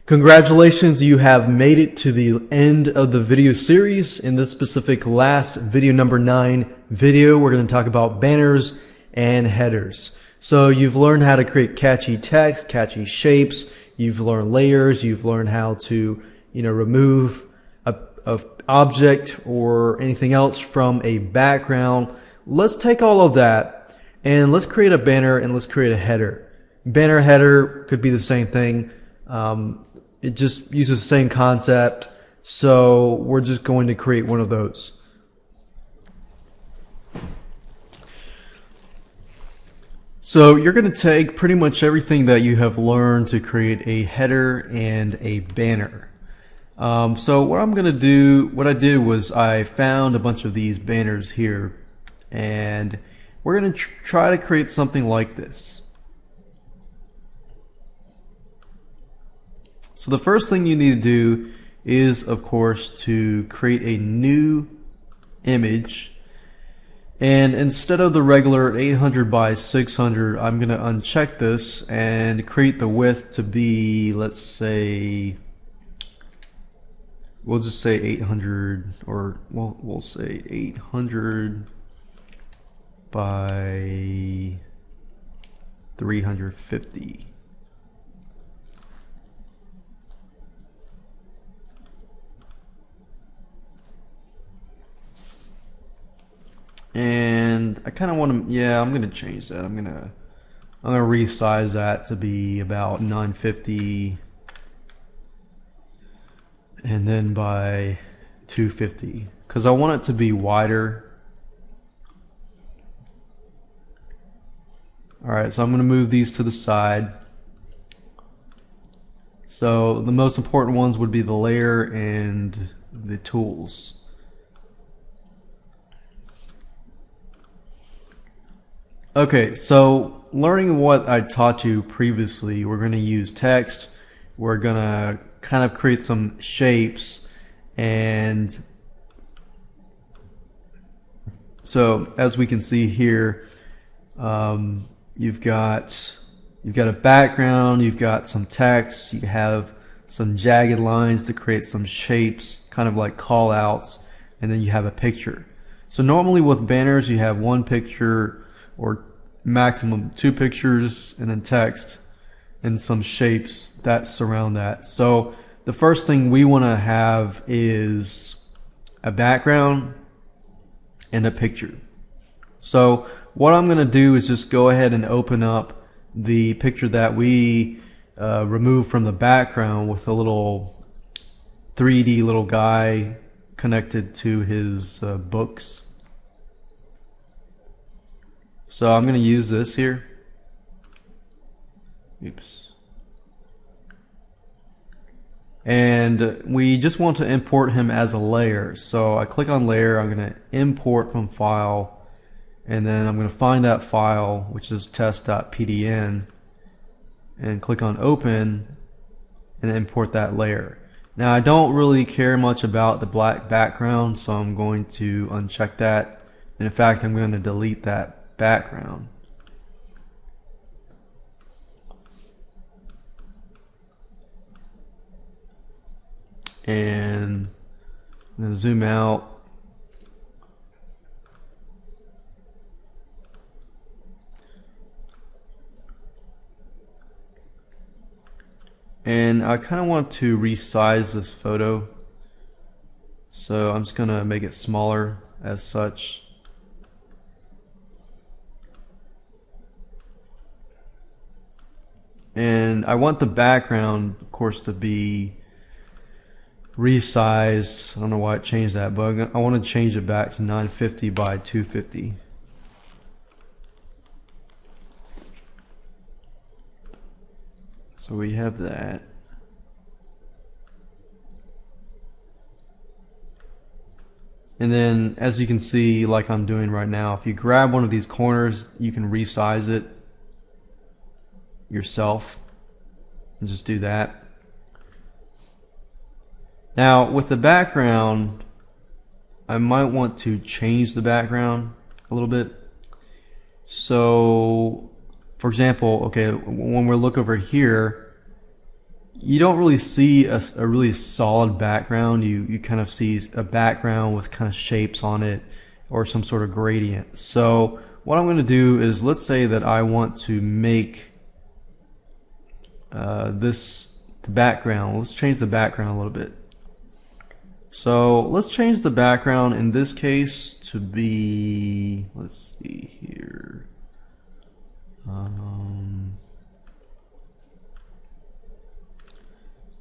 Congratulations, you have made it to the end of the video series. In this specific last video, number 9 video, we're going to talk about banners and headers. So you've learned how to create catchy text, catchy shapes, you've learned layers, you've learned how to, remove a object or anything else from a background. Let's take all of that and let's create a banner and let's create a header. Banner, header could be the same thing. It just uses the same concept, so we're just going to create one of those. So you're going to take pretty much everything that you have learned to create a header and a banner. So what I'm going to do, what I did was I found a bunch of these banners here, and we're going to try to create something like this. So the first thing you need to do is, of course, to create a new image. And instead of the regular 800 by 600, I'm going to uncheck this and create the width to be, let's say, we'll just say 800, or we'll say 800 by 350. And I kind of want to, I'm going to change that. I'm going to resize that to be about 950 and then by 250 because I want it to be wider. Alright, so I'm going to move these to the side. So the most important ones would be the layer and the tools. Okay, so learning what I taught you previously, we're going to use text, we're going to kind of create some shapes, and so as we can see here, you've got a background, you've got some text, you have some jagged lines to create some shapes, kind of like call outs, and then you have a picture. So normally with banners you have one picture or maximum 2 pictures and then text and some shapes that surround that. So the first thing we want to have is a background and a picture. So what I'm going to do is just go ahead and open up the picture that we removed from the background with a little 3D little guy connected to his books. So I'm going to use this here. Oops. And we just want to import him as a layer. So I click on layer, I'm going to import from file, and then I'm going to find that file, which is test.pdn, and click on open and import that layer. Now I don't really care much about the black background, so I'm going to uncheck that. And in fact, I'm going to delete that background. And I'm going to zoom out. And I kind of want to resize this photo. So I'm just going to make it smaller as such. And I want the background, of course, to be resized. I don't know why it changed that, but I want to change it back to 950 by 250. So we have that. And then, as you can see, like I'm doing right now, if you grab one of these corners, you can resize it yourself and just do that. Now with the background, I might want to change the background a little bit. So for example, okay, when we look over here, you don't really see a really solid background. You kind of see a background with kind of shapes on it or some sort of gradient. So what I'm going to do is, let's say that I want to make the background. Let's change the background a little bit. So let's change the background in this case to be, let's see here.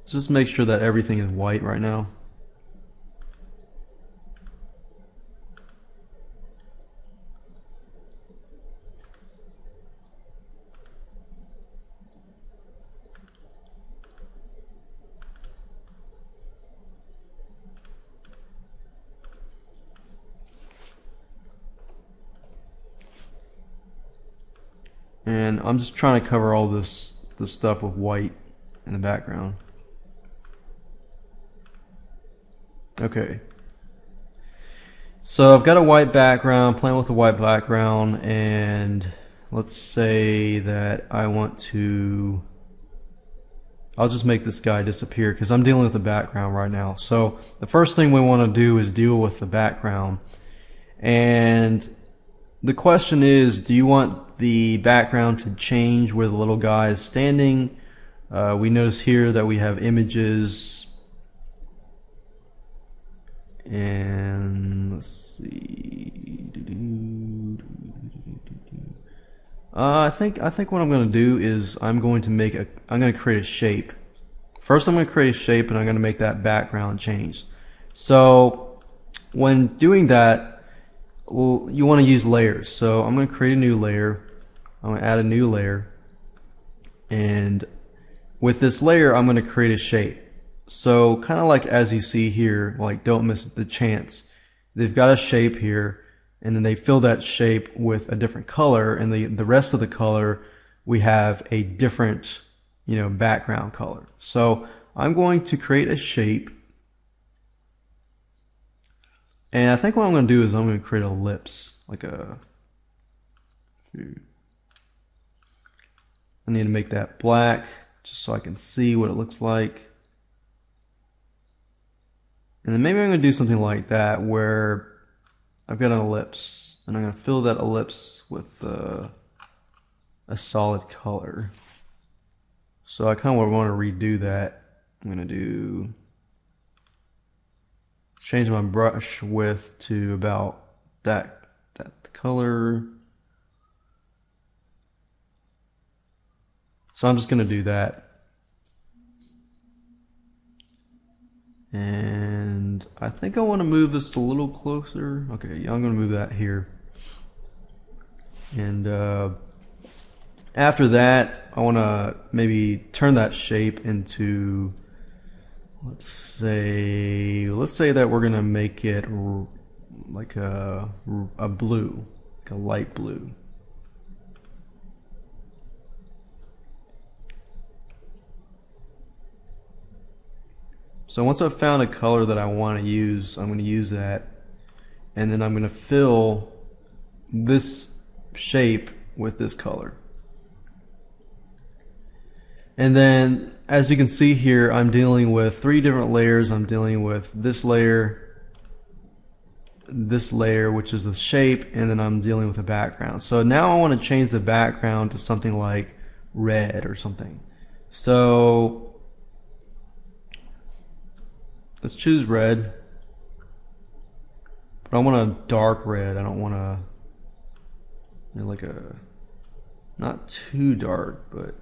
Let's just make sure that everything is white right now. And I'm just trying to cover all this stuff with white in the background. Okay. So I've got a white background, playing with a white background, and let's say that I want to, I'll just make this guy disappear because I'm dealing with the background right now. So the first thing we want to do is deal with the background. And the question is, do you want the background to change where the little guy is standing? We notice here that we have images, and let's see. I think what I'm going to do is I'm going to create a shape. First, I'm going to create a shape, and I'm going to make that background change. So when doing that, you want to use layers. So I'm going to create a new layer. I'm going to add a new layer, and with this layer I'm going to create a shape. So kind of like as you see here, like don't miss the chance. They've got a shape here, and then they fill that shape with a different color, and the rest of the color we have a different, background color. So I'm going to create a shape, and I think what I'm going to do is I'm going to create an ellipse, like I need to make that black just so I can see what it looks like. And then maybe I'm going to do something like that where I've got an ellipse, and I'm going to fill that ellipse with a solid color. So I kind of want to redo that. I'm going to change my brush width to about that color. So I'm just going to do that. And I think I want to move this a little closer. Okay, yeah, I'm going to move that here. And after that, I want to maybe turn that shape into, let's say that we're going to make it like a blue, like a light blue. So once I've found a color that I want to use, I'm going to use that, and then I'm going to fill this shape with this color. And then as you can see here, I'm dealing with 3 different layers. I'm dealing with this layer, which is the shape, and then I'm dealing with the background. So now I want to change the background to something like red or something. So let's choose red, but I want a dark red. I don't want to, like not too dark, but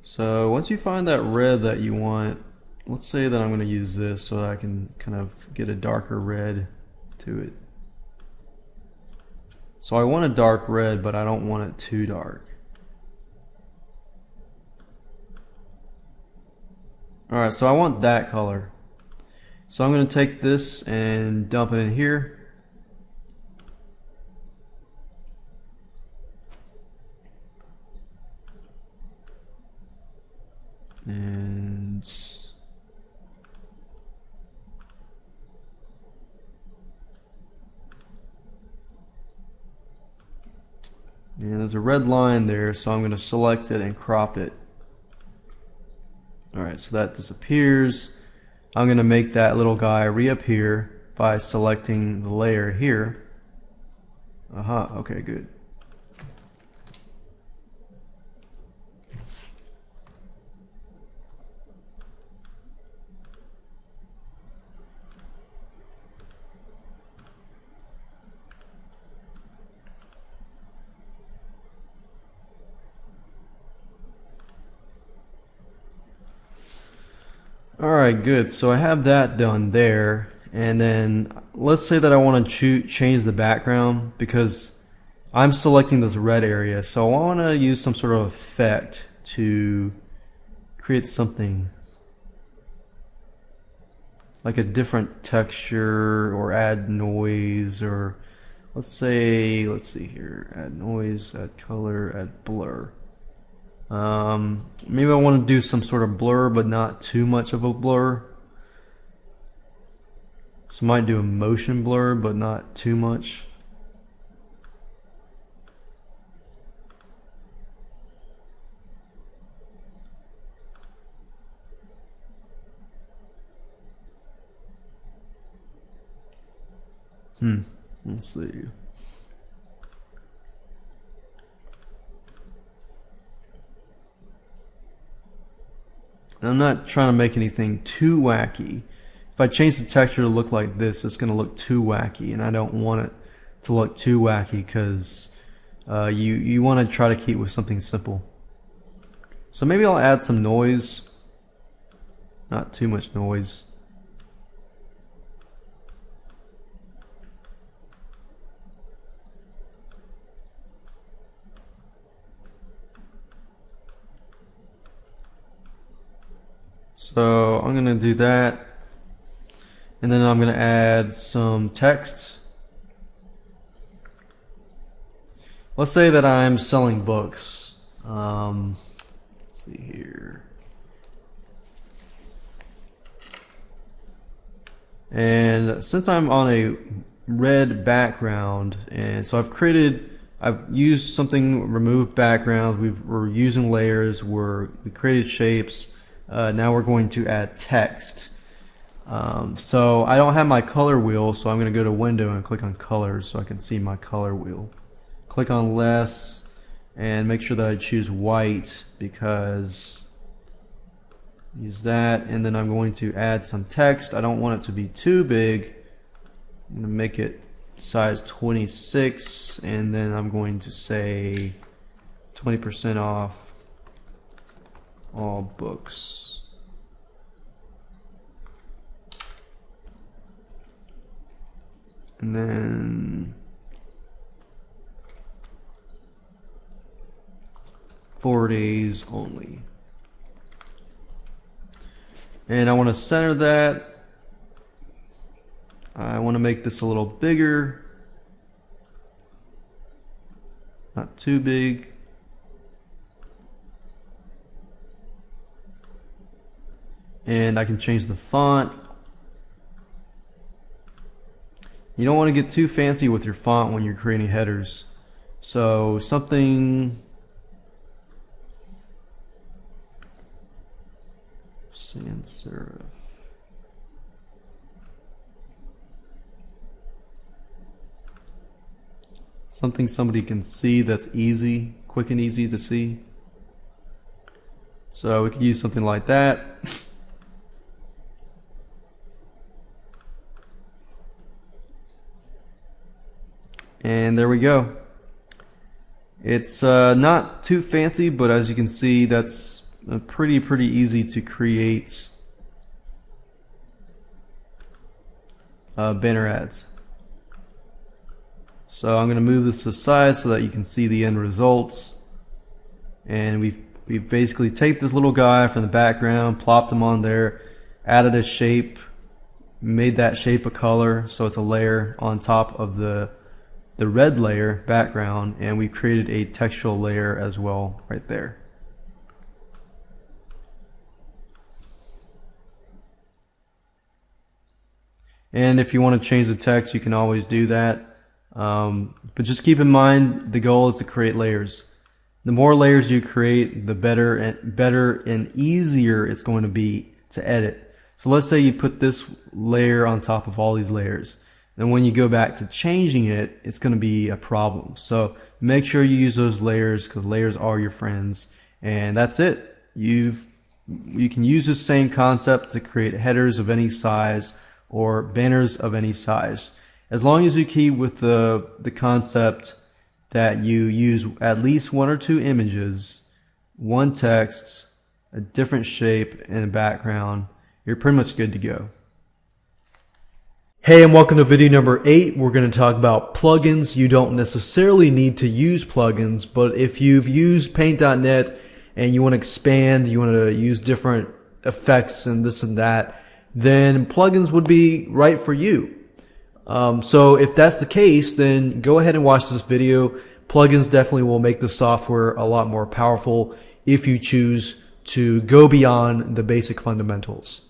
so once you find that red that you want, let's say that I'm going to use this so that I can kind of get a darker red to it. So I want a dark red, but I don't want it too dark. Alright, so I want that color. So I'm going to take this and dump it in here. And And there's a red line there, so I'm going to select it and crop it. Alright, so that disappears. I'm going to make that little guy reappear by selecting the layer here. Aha, okay, good. Alright, good. So I have that done there. And then let's say that I want to change the background because I'm selecting this red area. So I want to use some sort of effect to create something like a different texture or add noise, or let's see here, add noise, add color, add blur. Maybe I want to do some sort of blur, but not too much of a blur. So I might do a motion blur, but not too much. Let's see. I'm not trying to make anything too wacky. If I change the texture to look like this, it's going to look too wacky, and I don't want it to look too wacky because you want to try to keep with something simple. So maybe I'll add some noise, not too much noise. So I'm going to do that, and then I'm going to add some text. Let's say that I'm selling books. Let's see here. And since I'm on a red background, and so I've used something, remove backgrounds, we're using layers, we created shapes. Now we're going to add text. So I don't have my color wheel, so I'm going to go to window and click on colors so I can see my color wheel. Click on less and make sure that I choose white, because use that, and then I'm going to add some text. I don't want it to be too big. I'm going to make it size 26, and then I'm going to say 20% off all books. And then 4 days only. And I want to center that. I want to make this a little bigger, not too big. And I can change the font. You don't want to get too fancy with your font when you're creating headers. So something sans serif. Something somebody can see that's easy, quick and easy to see. So we could use something like that. And there we go. It's not too fancy, but as you can see, that's pretty easy to create banner ads. So I'm going to move this to the side so that you can see the end results. And we've basically taken this little guy from the background, plopped him on there, added a shape, made that shape a color, so it's a layer on top of the red layer background, and we created a textual layer as well right there. And if you want to change the text, you can always do that. But just keep in mind the goal is to create layers. The more layers you create, the better and easier it's going to be to edit. So let's say you put this layer on top of all these layers. And when you go back to changing it, it's going to be a problem. So make sure you use those layers, because layers are your friends. And that's it. You can use the same concept to create headers of any size or banners of any size. As long as you keep with the concept that you use at least 1 or 2 images, 1 text, a different shape, and a background, you're pretty much good to go. Hey, and welcome to video number 8. We're going to talk about plugins. You don't necessarily need to use plugins, but if you've used Paint.net and you want to expand, you want to use different effects and this and that, then plugins would be right for you. So if that's the case, then go ahead and watch this video. Plugins definitely will make the software a lot more powerful if you choose to go beyond the basic fundamentals.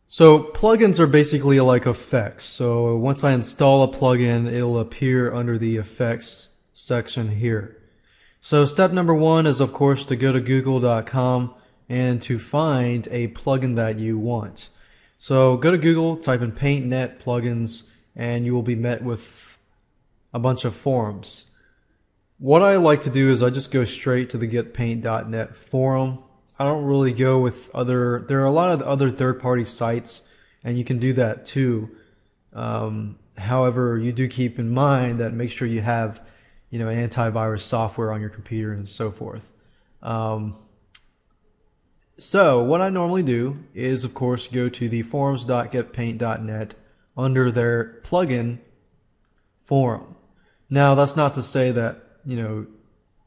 So plugins are basically like effects. So once I install a plugin, it'll appear under the effects section here. So step number 1 is, of course, to go to google.com and to find a plugin that you want. So go to Google, type in Paint.net plugins, and you will be met with a bunch of forums. What I like to do is I just go straight to the Get Paint.net forum. I don't really go with there are a lot of other third-party sites, and you can do that too. However, you do keep in mind that make sure you have, antivirus software on your computer and so forth. So what I normally do is, of course, go to the forums.getpaint.net under their plugin forum. Now, that's not to say that,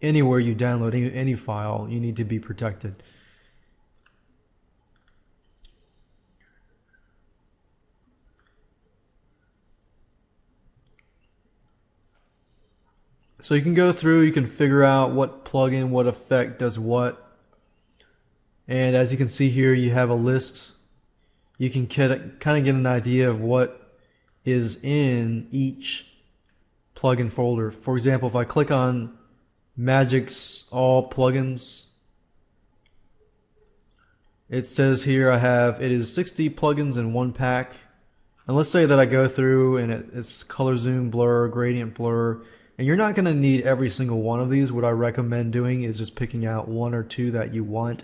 anywhere you download any file, you need to be protected. So you can go through, you can figure out what plugin, what effect does what. And as you can see here, you have a list. You can kind of get an idea of what is in each plugin folder. For example, if I click on Magic's All Plugins, it says here it is 60 plugins in 1 pack. And let's say that I go through and it's color zoom, blur, gradient blur. And you're not going to need every single one of these. What I recommend doing is just picking out 1 or 2 that you want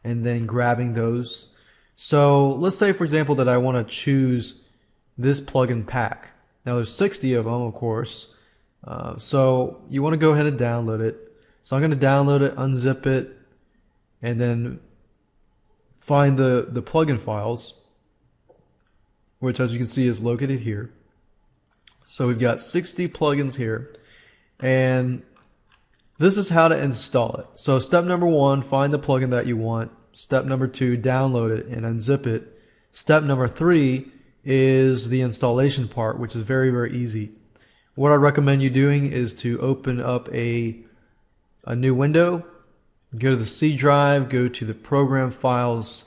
and then grabbing those. So let's say, for example, that I want to choose this plugin pack. Now there's 60 of them, of course. So you want to go ahead and download it. So I'm going to download it, unzip it, and then find the plugin files, which, as you can see, is located here. So we've got 60 plugins here. And this is how to install it. So step number 1, find the plugin that you want. Step number 2, download it and unzip it. Step number 3 is the installation part, which is very, very easy. What I recommend you doing is to open up a new window, go to the C drive, go to the program files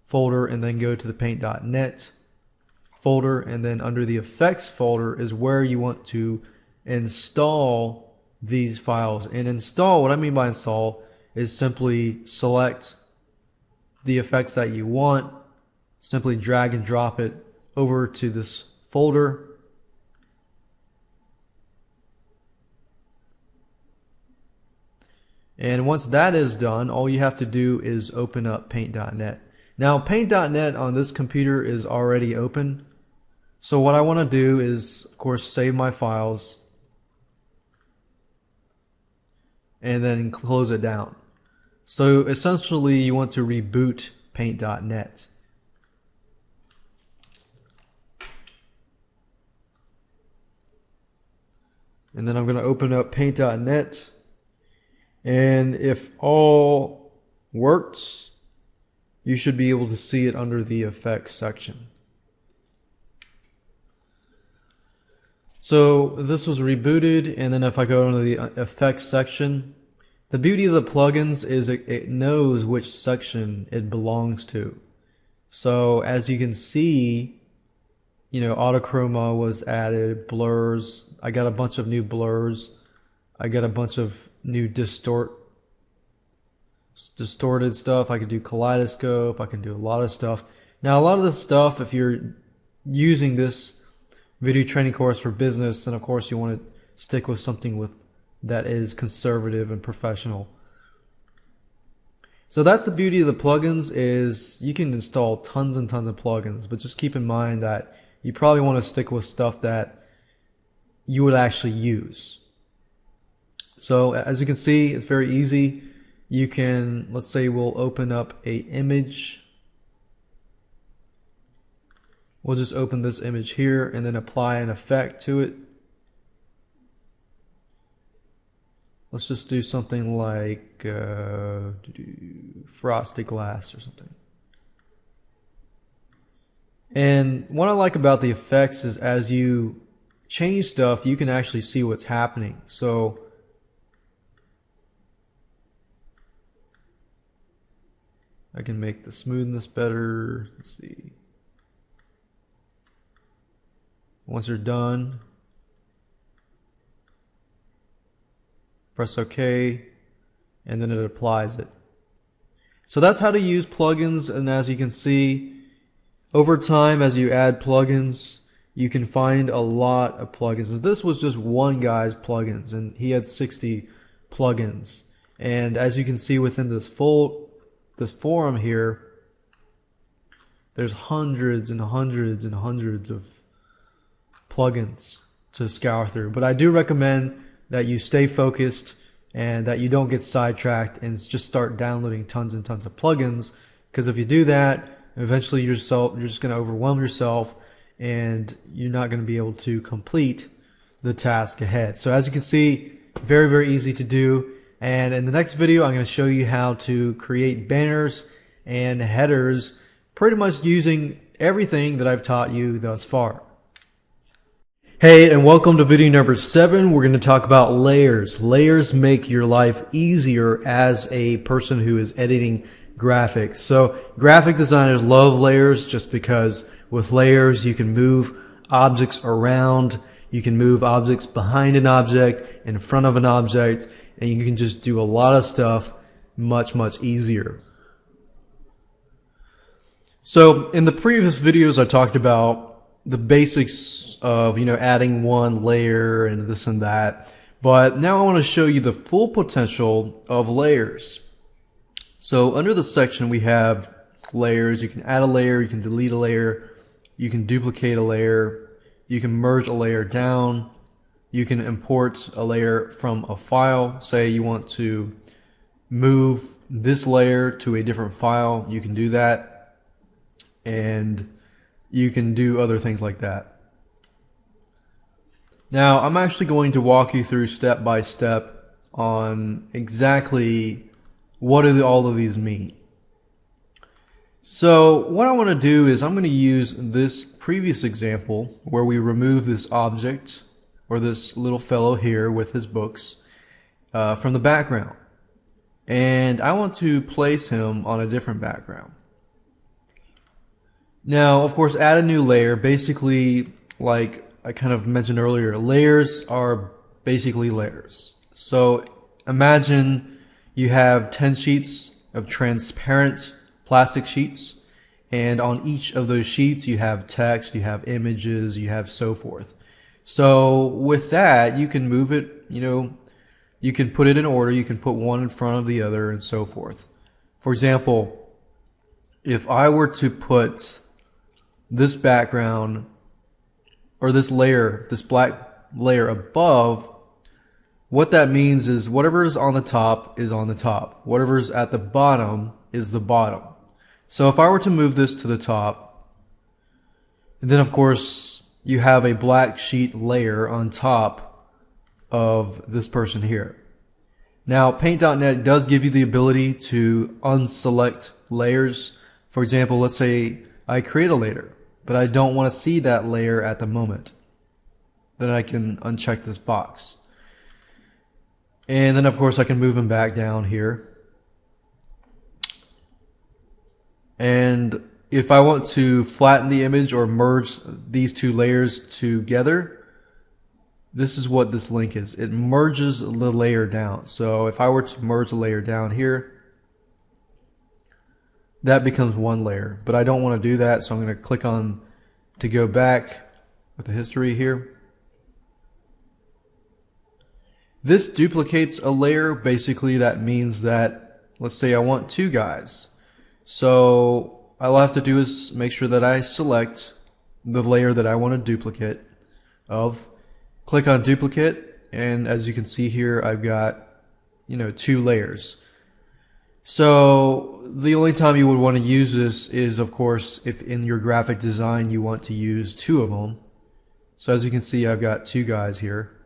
folder, and then go to the paint.net folder, and then under the effects folder is where you want to install these files. And install, what I mean by install is simply select the effects that you want, simply drag and drop it over to this folder, and once that is done, all you have to do is open up Paint.net. Now Paint.net on this computer is already open, so what I want to do is, of course, save my files and then close it down. So essentially you want to reboot Paint.net. And then I'm going to open up Paint.net, and if all works, you should be able to see it under the effects section. So this was rebooted, and then if I go into the effects section, the beauty of the plugins is it knows which section it belongs to. So as you can see, autochroma was added, blurs. I got a bunch of new blurs. I got a bunch of new distorted stuff. I can do kaleidoscope. I can do a lot of stuff. Now, a lot of this stuff, if you're using this video training course for business, then of course you want to stick with something that is conservative and professional. So that's the beauty of the plugins, is you can install tons and tons of plugins, but just keep in mind that you probably want to stick with stuff that you would actually use. So as you can see, it's very easy. You can, let's say we'll open up a image. We'll just open this image here and then apply an effect to it. Let's just do something like frosted glass or something. And what I like about the effects is as you change stuff, you can actually see what's happening. So I can make the smoothness better. Let's see. Once they're done, press OK, and then it applies it. So that's how to use plugins, and as you can see, over time as you add plugins, you can find a lot of plugins. And this was just one guy's plugins, and he had 60 plugins. And as you can see within this forum here, there's hundreds and hundreds and hundreds of plugins to scour through. But I do recommend that you stay focused and that you don't get sidetracked and just start downloading tons and tons of plugins, because if you do that, eventually you're just going to overwhelm yourself and you're not going to be able to complete the task ahead. So as you can see, very, very easy to do. And in the next video, I'm going to show you how to create banners and headers, pretty much using everything that I've taught you thus far. Hey, and welcome to video number 7. We're going to talk about layers. Layers make your life easier as a person who is editing graphics. So graphic designers love layers just because with layers you can move objects around, you can move objects behind an object, in front of an object, and you can just do a lot of stuff much, much easier. So in the previous videos I talked about the basics of adding one layer and this and that, but now I want to show you the full potential of layers. So under the section we have layers. You can add a layer, you can delete a layer, you can duplicate a layer, you can merge a layer down, you can import a layer from a file. Say you want to move this layer to a different file, you can do that, and you can do other things like that. Now I'm actually going to walk you through step by step on exactly what do all of these mean. So what I want to do is I'm going to use this previous example where we remove this object or this little fellow here with his books from the background, and I want to place him on a different background. Now, of course, add a new layer. Basically, like I kind of mentioned earlier, layers are basically layers. So imagine you have 10 sheets of transparent plastic sheets, and on each of those sheets you have text, you have images, you have so forth. So with that, you can move it, you can put it in order, you can put one in front of the other and so forth. For example, if I were to put this background or this layer, this black layer above, what that means is whatever is on the top is on the top. Whatever is at the bottom is the bottom. So if I were to move this to the top, and then of course you have a black sheet layer on top of this person here. Now Paint.net does give you the ability to unselect layers. For example, let's say I create a layer, but I don't want to see that layer at the moment. Then I can uncheck this box. And then of course I can move them back down here. And if I want to flatten the image or merge these two layers together, this is what this link is. It merges the layer down. So if I were to merge the layer down here, that becomes one layer. But I don't want to do that, so I'm going to click on to go back with the history here. This duplicates a layer. Basically, that means that, let's say I want two guys. So all I have to do is make sure that I select the layer that I want to duplicate of, click on duplicate, and as you can see here, I've got, two layers. So the only time you would want to use this is, of course, if in your graphic design you want to use two of them. So as you can see, I've got two guys here.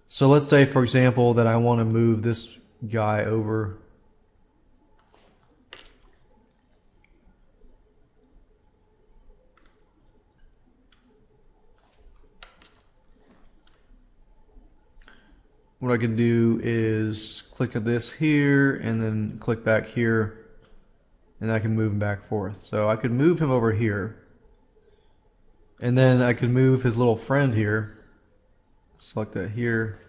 So let's say, for example, that I want to move this guy over. What I can do is click on this here and then click back here, and I can move him back and forth. So I could move him over here, and then I could move his little friend here. Select that here.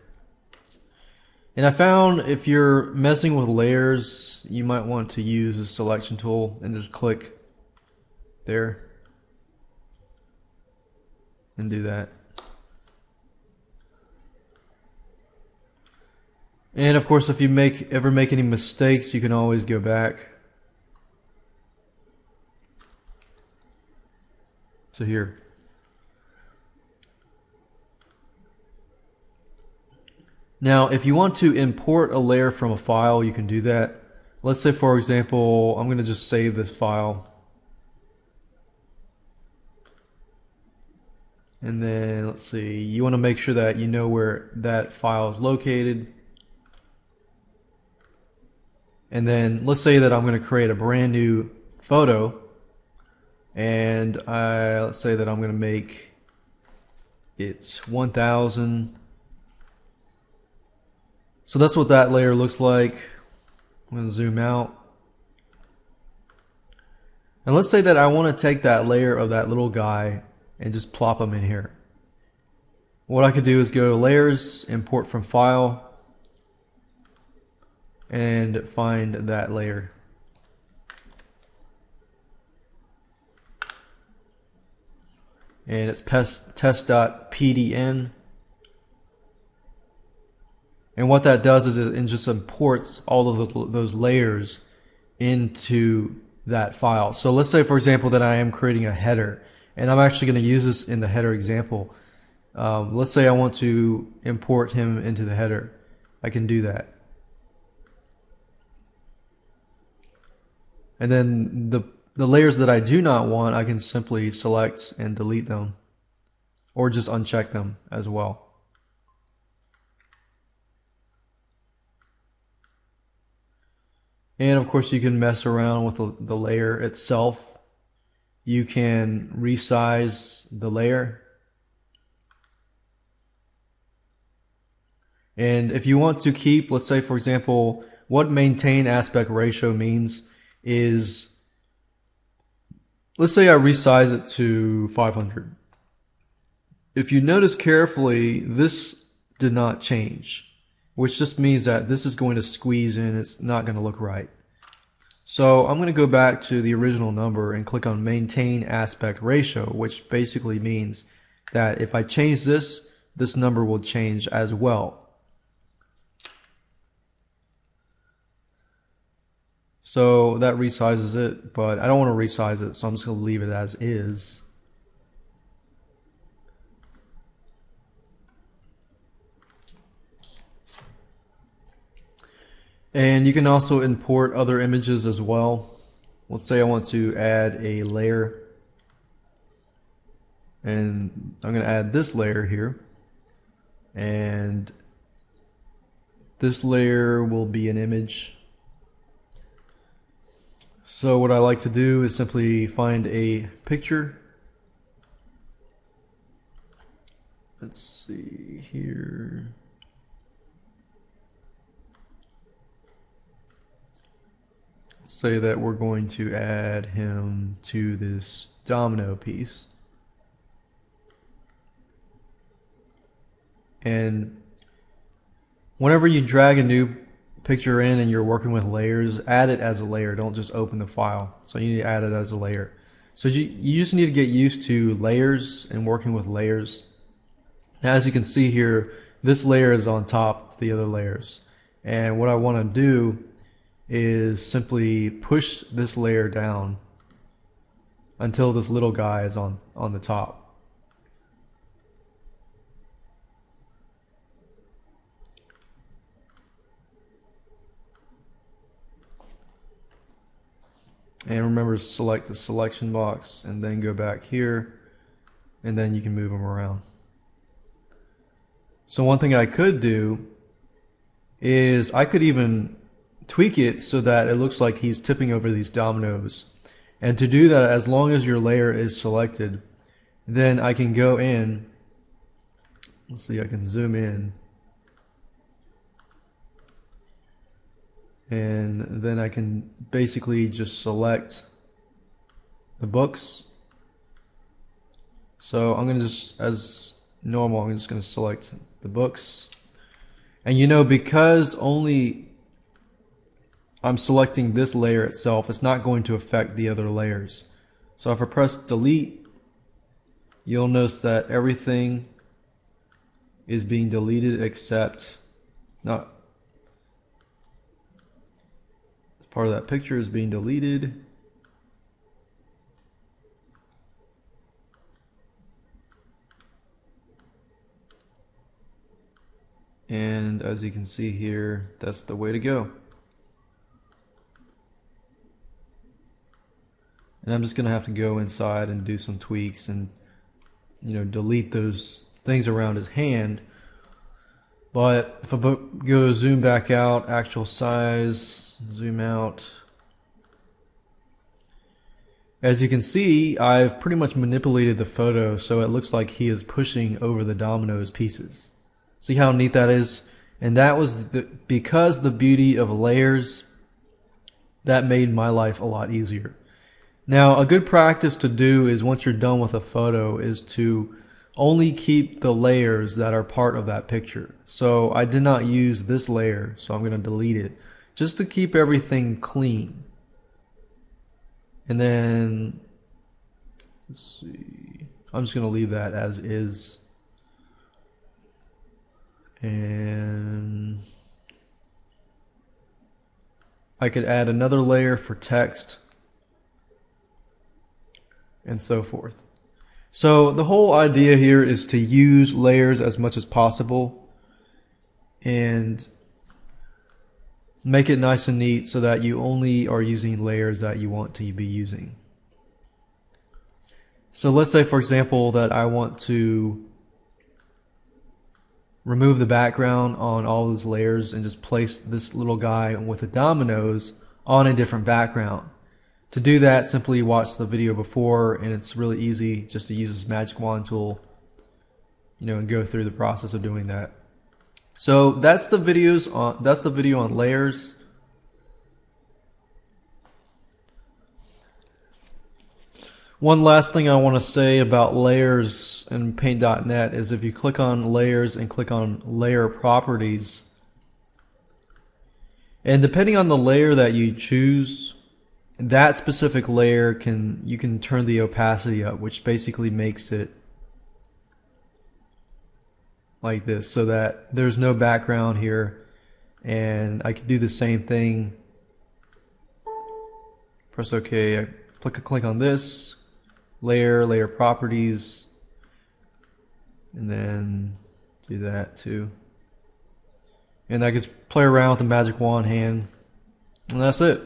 And I found if you're messing with layers, you might want to use the selection tool and just click there and do that. And of course, if you ever make any mistakes, you can always go back to here. Now, if you want to import a layer from a file, you can do that. Let's say, for example, I'm going to just save this file. And then, let's see, you want to make sure that you know where that file is located. And then, let's say that I'm going to create a brand new photo. And let's say that I'm going to make it 1000. So that's what that layer looks like. I'm going to zoom out. And let's say that I want to take that layer of that little guy and just plop him in here. What I could do is go to Layers, Import from File, and find that layer. And it's test.pdn. And what that does is it just imports all of those layers into that file. So let's say, for example, that I am creating a header, and I'm actually going to use this in the header example. Let's say I want to import him into the header. I can do that. And then the layers that I do not want, I can simply select and delete them, or just uncheck them as well. And of course, you can mess around with the layer itself. You can resize the layer. And if you want to keep, let's say, for example, what maintain aspect ratio means is, let's say I resize it to 500. If you notice carefully, this did not change, which just means that this is going to squeeze in. It's not going to look right. So I'm going to go back to the original number and click on maintain aspect ratio, which basically means that if I change this, this number will change as well. So that resizes it, but I don't want to resize it, so I'm just going to leave it as is. And you can also import other images as well. Let's say I want to add a layer, and I'm going to add this layer here, and this layer will be an image. So what I like to do is simply find a picture. Let's see here. say that we're going to add him to this domino piece. And whenever you drag a new picture in and you're working with layers, add it as a layer. Don't just open the file. So you need to add it as a layer. So you just need to get used to layers and working with layers. Now, as you can see here, this layer is on top of the other layers. And what I want to do is simply push this layer down until this little guy is on the top. And remember to select the selection box and then go back here, and then you can move them around. So one thing I could do is I could even tweak it so that it looks like he's tipping over these dominoes. And to do that, as long as your layer is selected, then I can go in, let's see, I can zoom in, and then I can basically just select the books. So I'm going to just, as normal, I'm just going to select the books. And you know, because only I'm selecting this layer itself, it's not going to affect the other layers. So if I press delete, you'll notice that everything is being deleted except not part of that picture is being deleted. And as you can see here, that's the way to go. And I'm just going to have to go inside and do some tweaks and, you know, delete those things around his hand. But if I go zoom back out, actual size, zoom out. As you can see, I've pretty much manipulated the photo so it looks like he is pushing over the dominoes pieces. See how neat that is? And that was because the beauty of layers, that made my life a lot easier. Now, a good practice to do is once you're done with a photo is to only keep the layers that are part of that picture. So I did not use this layer, so I'm going to delete it just to keep everything clean. And then, let's see, I'm just going to leave that as is. And I could add another layer for text and so forth. So the whole idea here is to use layers as much as possible and make it nice and neat so that you only are using layers that you want to be using. So let's say, for example, that I want to remove the background on all those layers and just place this little guy with the dominoes on a different background. To do that, simply watch the video before, and it's really easy just to use this magic wand tool, you know, and go through the process of doing that. So that's the video on layers. One last thing I want to say about layers in Paint.net is if you click on layers and click on layer properties, and depending on the layer that you choose, that specific layer you can turn the opacity up, which basically makes it like this so that there's no background here. And I can do the same thing. Press OK. I click on this layer properties, and then do that too. And I can play around with the magic wand hand, and that's it.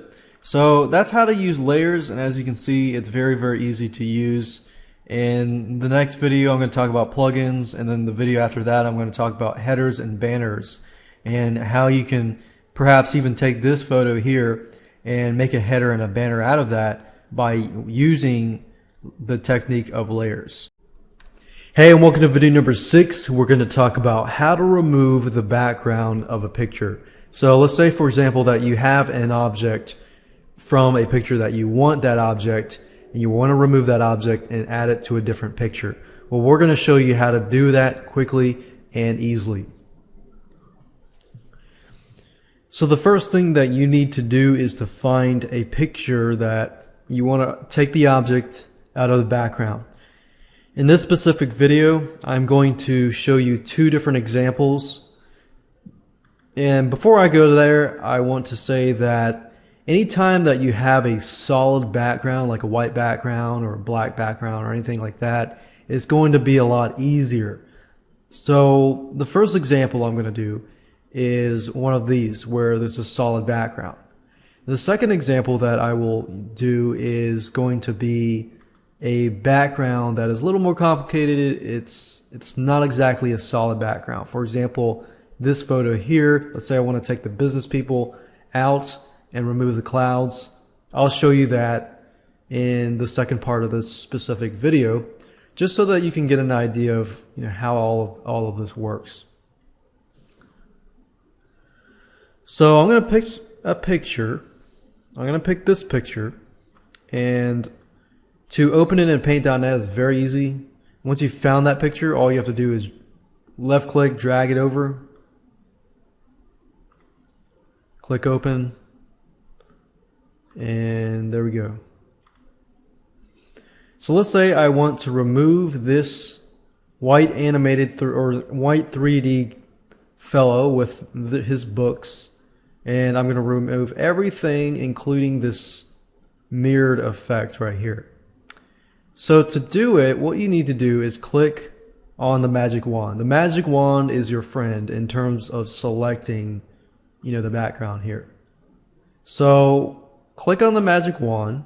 So that's how to use layers, and as you can see, it's very, very easy to use. In the next video, I'm going to talk about plugins, and then the video after that, I'm going to talk about headers and banners, and how you can perhaps even take this photo here and make a header and a banner out of that by using the technique of layers. Hey, and welcome to video number 6. We're going to talk about how to remove the background of a picture. So let's say, for example, that you have an object from a picture that you want that object, and you want to remove that object and add it to a different picture. Well, we're going to show you how to do that quickly and easily. So the first thing that you need to do is to find a picture that you want to take the object out of the background. In this specific video, I'm going to show you two different examples. And before I go there, I want to say that anytime that you have a solid background, like a white background or a black background or anything like that, it's going to be a lot easier. So the first example I'm going to do is one of these where there's a solid background. The second example that I will do is going to be a background that is a little more complicated. It's not exactly a solid background. For example, this photo here, let's say I want to take the business people out and remove the clouds. I'll show you that in the second part of this specific video, just so that you can get an idea of how all of this works. So I'm going to pick a picture. I'm going to pick this picture, and to open it in Paint.net is very easy. Once you've found that picture, all you have to do is left click, drag it over, click open, and there we go. So let's say I want to remove this white animated or white 3D fellow with his books, and I'm going to remove everything including this mirrored effect right here. So to do it, what you need to do is click on the magic wand. The magic wand is your friend in terms of selecting the background here. So click on the magic wand,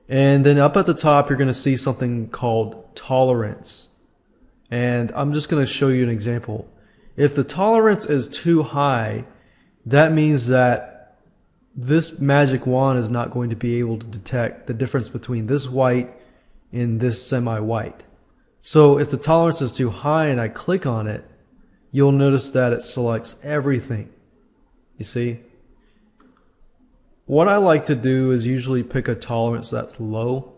and then up at the top you're going to see something called tolerance. And I'm just going to show you an example. If the tolerance is too high, that means that this magic wand is not going to be able to detect the difference between this white and this semi-white. So if the tolerance is too high and I click on it, you'll notice that it selects everything. You see? What I like to do is usually pick a tolerance that's low.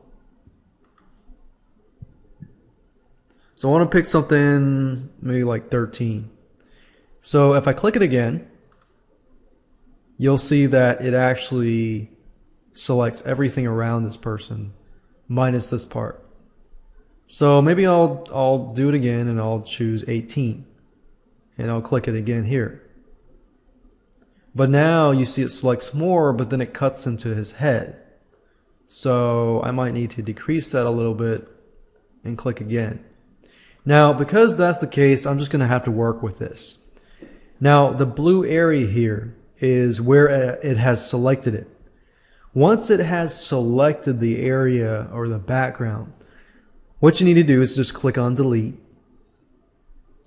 So I want to pick something maybe like 13. So if I click it again, you'll see that it actually selects everything around this person minus this part. So maybe I'll do it again, and I'll choose 18, and I'll click it again here. But now you see it selects more, but then it cuts into his head. So I might need to decrease that a little bit and click again. Now, because that's the case, I'm just going to have to work with this. Now, the blue area here is where it has selected it. Once it has selected the area or the background, what you need to do is just click on delete.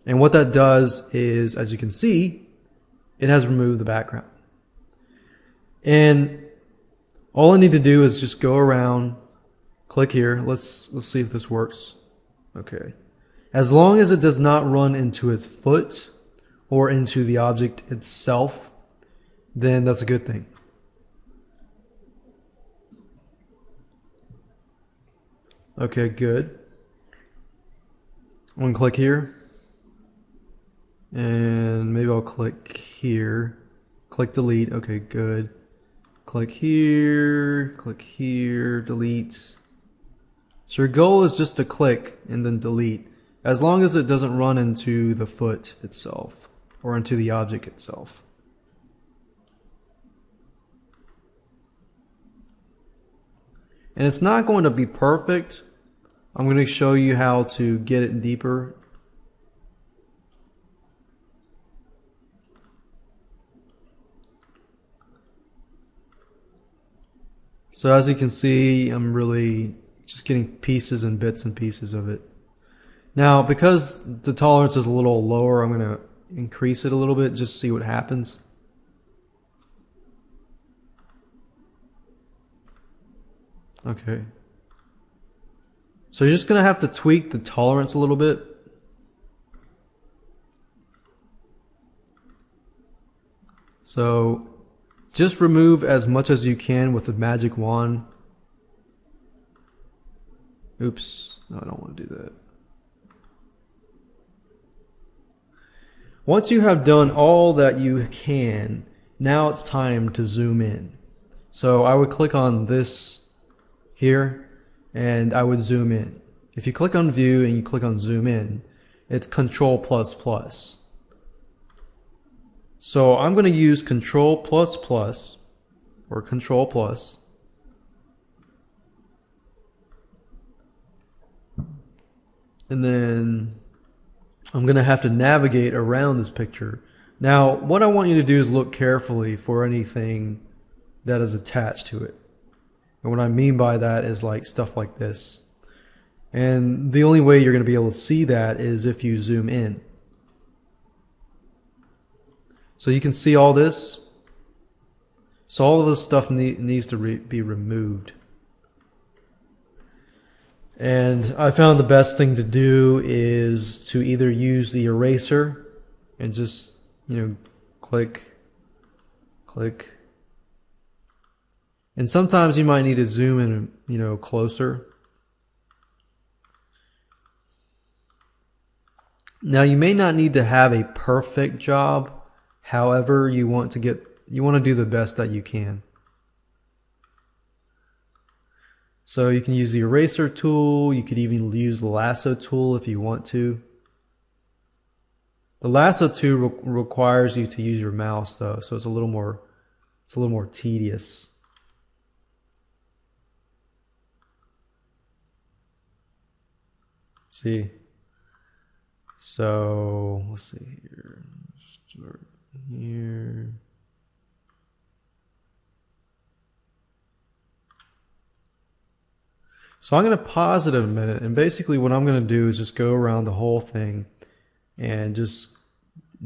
And what that does is, as you can see, it has removed the background. And all I need to do is just go around, click here. Let's see if this works. Okay. As long as it does not run into its foot or into the object itself, then that's a good thing. Okay, good. I'm going to click here, and maybe I'll click here, click delete. Okay, good. Click here, delete. So your goal is just to click and then delete, as long as it doesn't run into the foot itself or into the object itself. And it's not going to be perfect. I'm going to show you how to get it deeper. So as you can see, I'm really just getting pieces and bits and pieces of it. Now, because the tolerance is a little lower, I'm going to increase it a little bit, just see what happens. Okay. So you're just going to have to tweak the tolerance a little bit. So Just remove as much as you can with the magic wand. Oops, no, I don't want to do that. Once you have done all that you can, now it's time to zoom in. So I would click on this here and I would zoom in. If you click on view and you click on zoom in, it's Control++. So I'm going to use Control++ or Control+. And then I'm going to have to navigate around this picture. Now, what I want you to do is look carefully for anything that is attached to it. And what I mean by that is like stuff like this. And the only way you're going to be able to see that is if you zoom in. So you can see all this. So all of this stuff needs to be removed. And I found the best thing to do is to either use the eraser and just, click, click. And sometimes you might need to zoom in, closer. Now you may not need to have a perfect job. However, you want to do the best that you can. So you can use the eraser tool. You could even use the lasso tool if you want to. The lasso tool requires you to use your mouse though, so it's a little more tedious. See? So let's see here. Start here. So I'm going to pause it in a minute, and basically what I'm going to do is just go around the whole thing and just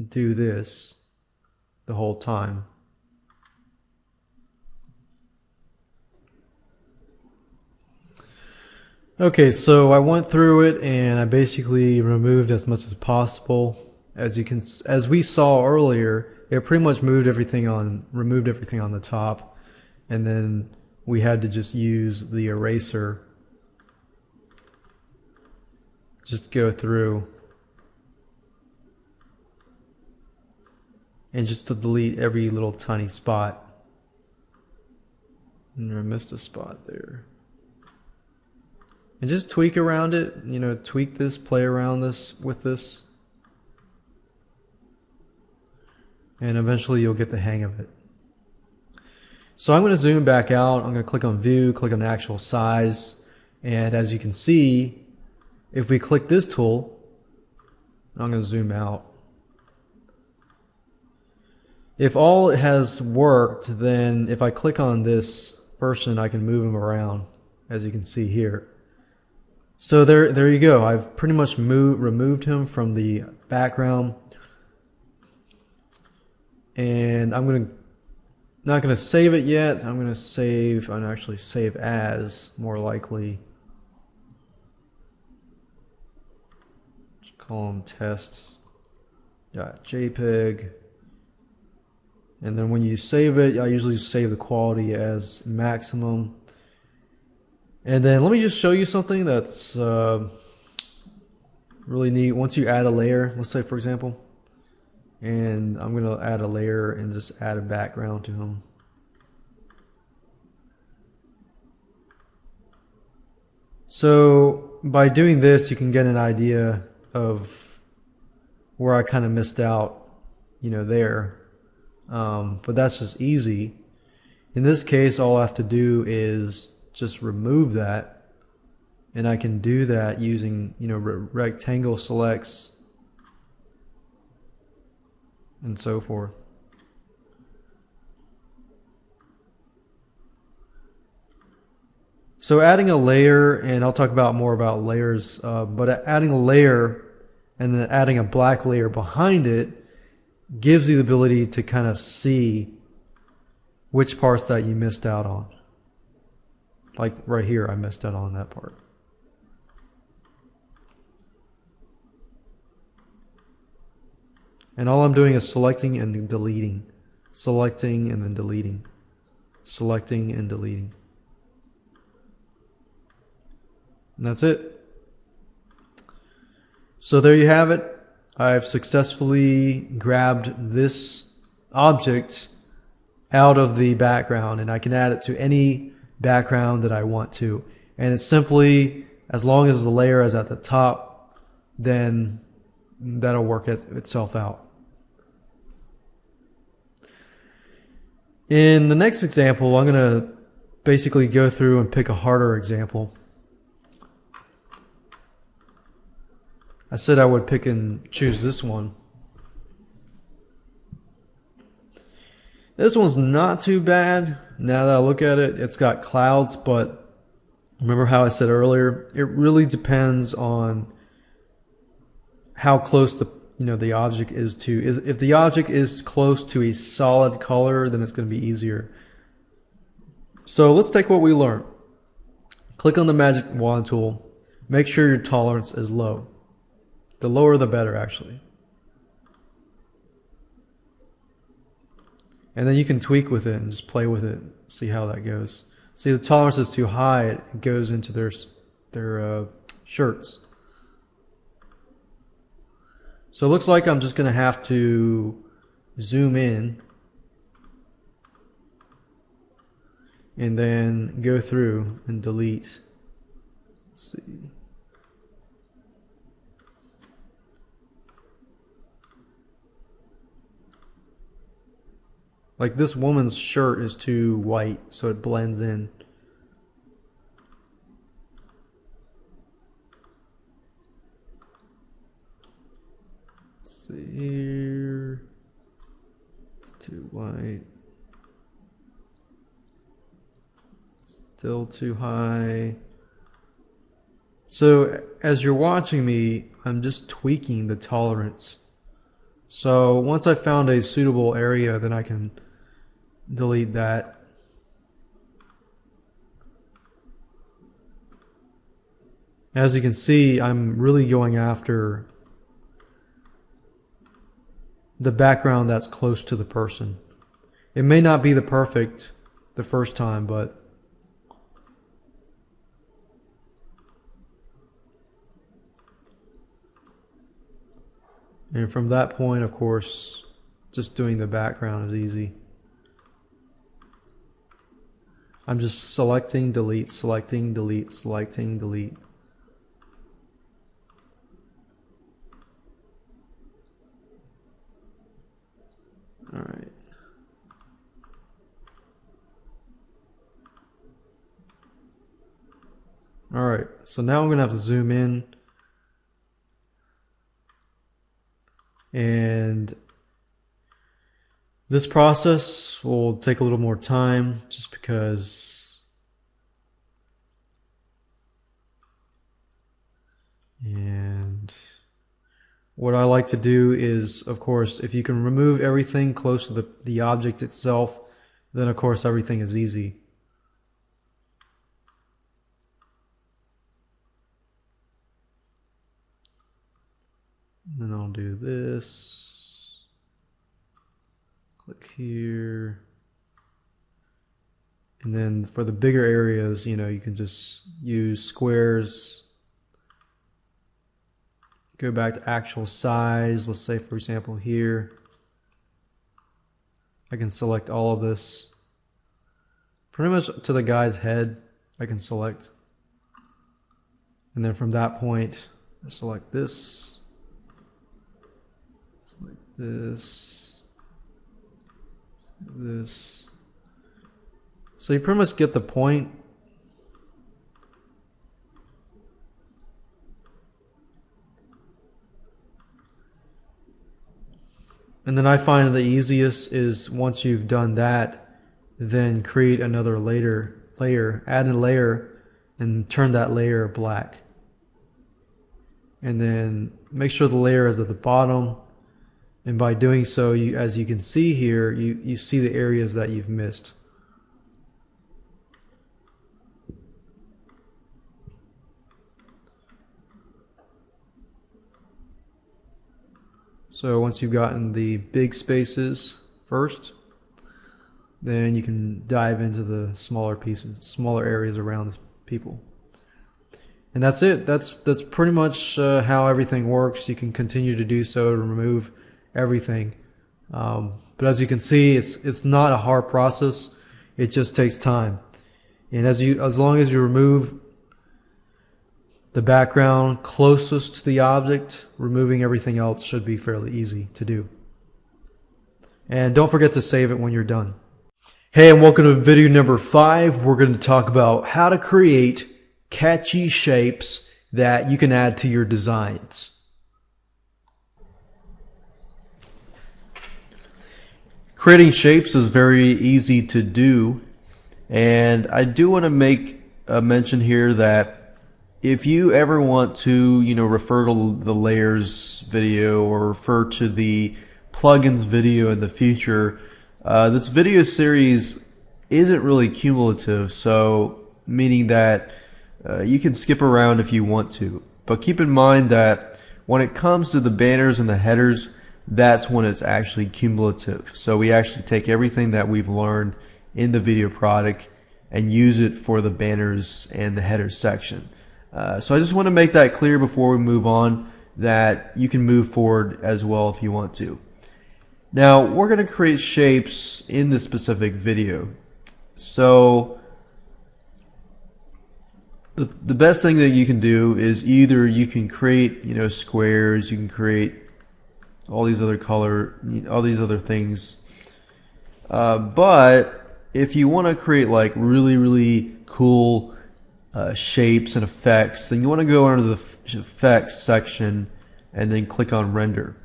do this the whole time. Okay, so I went through it and I basically removed as much as possible. As we saw earlier, it pretty much removed everything on the top, and then we had to just use the eraser. Just go through and just to delete every little tiny spot. And I missed a spot there. And just tweak around it, tweak this, play around with this. And eventually you'll get the hang of it. So I'm going to zoom back out. I'm going to click on view, click on actual size. And as you can see, if we click this tool, I'm going to zoom out. If all has worked, then if I click on this person, I can move him around, as you can see here. So there you go. I've pretty much removed him from the background. And I'm not going to save it yet. I'm going to actually save as, more likely. Just call them test.jpg. And then when you save it, I usually save the quality as maximum. And then let me just show you something that's really neat. Once you add a layer, let's say for example, and I'm going to add a layer and just add a background to him. So by doing this, you can get an idea of where I kind of missed out, there. But that's just easy. In this case, all I have to do is just remove that, and I can do that using rectangle selects and so forth. So adding a layer, and I'll talk more about layers, but adding a layer and then adding a black layer behind it gives you the ability to kind of see which parts that you missed out on. Like right here, I missed out on that part. And all I'm doing is selecting and deleting. selecting and then deleting, selecting and deleting. And that's it. So there you have it. I've successfully grabbed this object out of the background, and I can add it to any background that I want to. And it's simply, as long as the layer is at the top, then that'll work itself out. In the next example, I'm going to basically go through and pick a harder example. I said I would pick and choose this one. This one's not too bad. Now that I look at it, it's got clouds, but remember how I said earlier, it really depends on how close the object is to. If the object is close to a solid color, then it's going to be easier. So let's take what we learned. Click on the magic wand tool. Make sure your tolerance is low. The lower the better, actually. And then you can tweak with it and just play with it, see how that goes. See, the tolerance is too high, it goes into their shirts. So it looks like I'm just going to have to zoom in and then go through and delete. Let's see. Like this woman's shirt is too white, so it blends in. Let's see here. It's too white. Still too high. So as you're watching me, I'm just tweaking the tolerance. So once I found a suitable area, then I can delete that. As you can see, I'm really going after the background that's close to the person. It may not be the perfect the first time, but and from that point, of course, just doing the background is easy. I'm just selecting, delete, selecting, delete, selecting, delete. All right. All right, so now I'm going to have to zoom in. And this process will take a little more time just because and what I like to do is, of course, if you can remove everything close to the object itself, then of course everything is easy. And then I'll do this. Click here. And then for the bigger areas, you can just use squares. Go back to actual size. Let's say, for example, here. I can select all of this. Pretty much to the guy's head, I can select. And then from that point, I select this. Select this. This. So you pretty much get the point. And then I find the easiest is once you've done that, then create another layer, add a layer, and turn that layer black. And then make sure the layer is at the bottom. And by doing so, as you can see here, you see the areas that you've missed. So once you've gotten the big spaces first, then you can dive into the smaller pieces, smaller areas around the people. And that's it. That's pretty much how everything works. You can continue to do so to remove everything. But as you can see, it's not a hard process. It just takes time. And as long as you remove the background closest to the object, removing everything else should be fairly easy to do. And don't forget to save it when you're done. Hey, and welcome to video number 5. We're going to talk about how to create catchy shapes that you can add to your designs. Creating shapes is very easy to do, and I do want to make a mention here that if you ever want to, refer to the layers video or refer to the plugins video in the future, this video series isn't really cumulative, so meaning that you can skip around if you want to. But keep in mind that when it comes to the banners and the headers, that's when it's actually cumulative. So we actually take everything that we've learned in the video product and use it for the banners and the headers section. So I just want to make that clear before we move on, that you can move forward as well if you want to. Now we're going to create shapes in this specific video. So the best thing that you can do is either you can create squares, you can create all these other things, but if you want to create like really cool shapes and effects, then you want to go under the effects section and then click on render,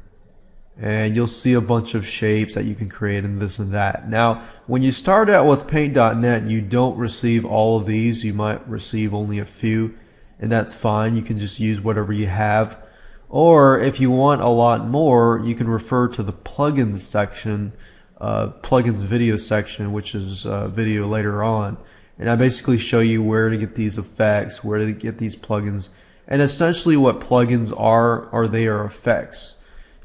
and you'll see a bunch of shapes that you can create and this and that. Now when you start out with paint.net, you don't receive all of these. You might receive only a few, and that's fine. You can just use whatever you have, or if you want a lot more, you can refer to the plugins section, plugins video section, which is video later on, and I basically show you where to get these effects, where to get these plugins, and essentially what plugins are they are effects.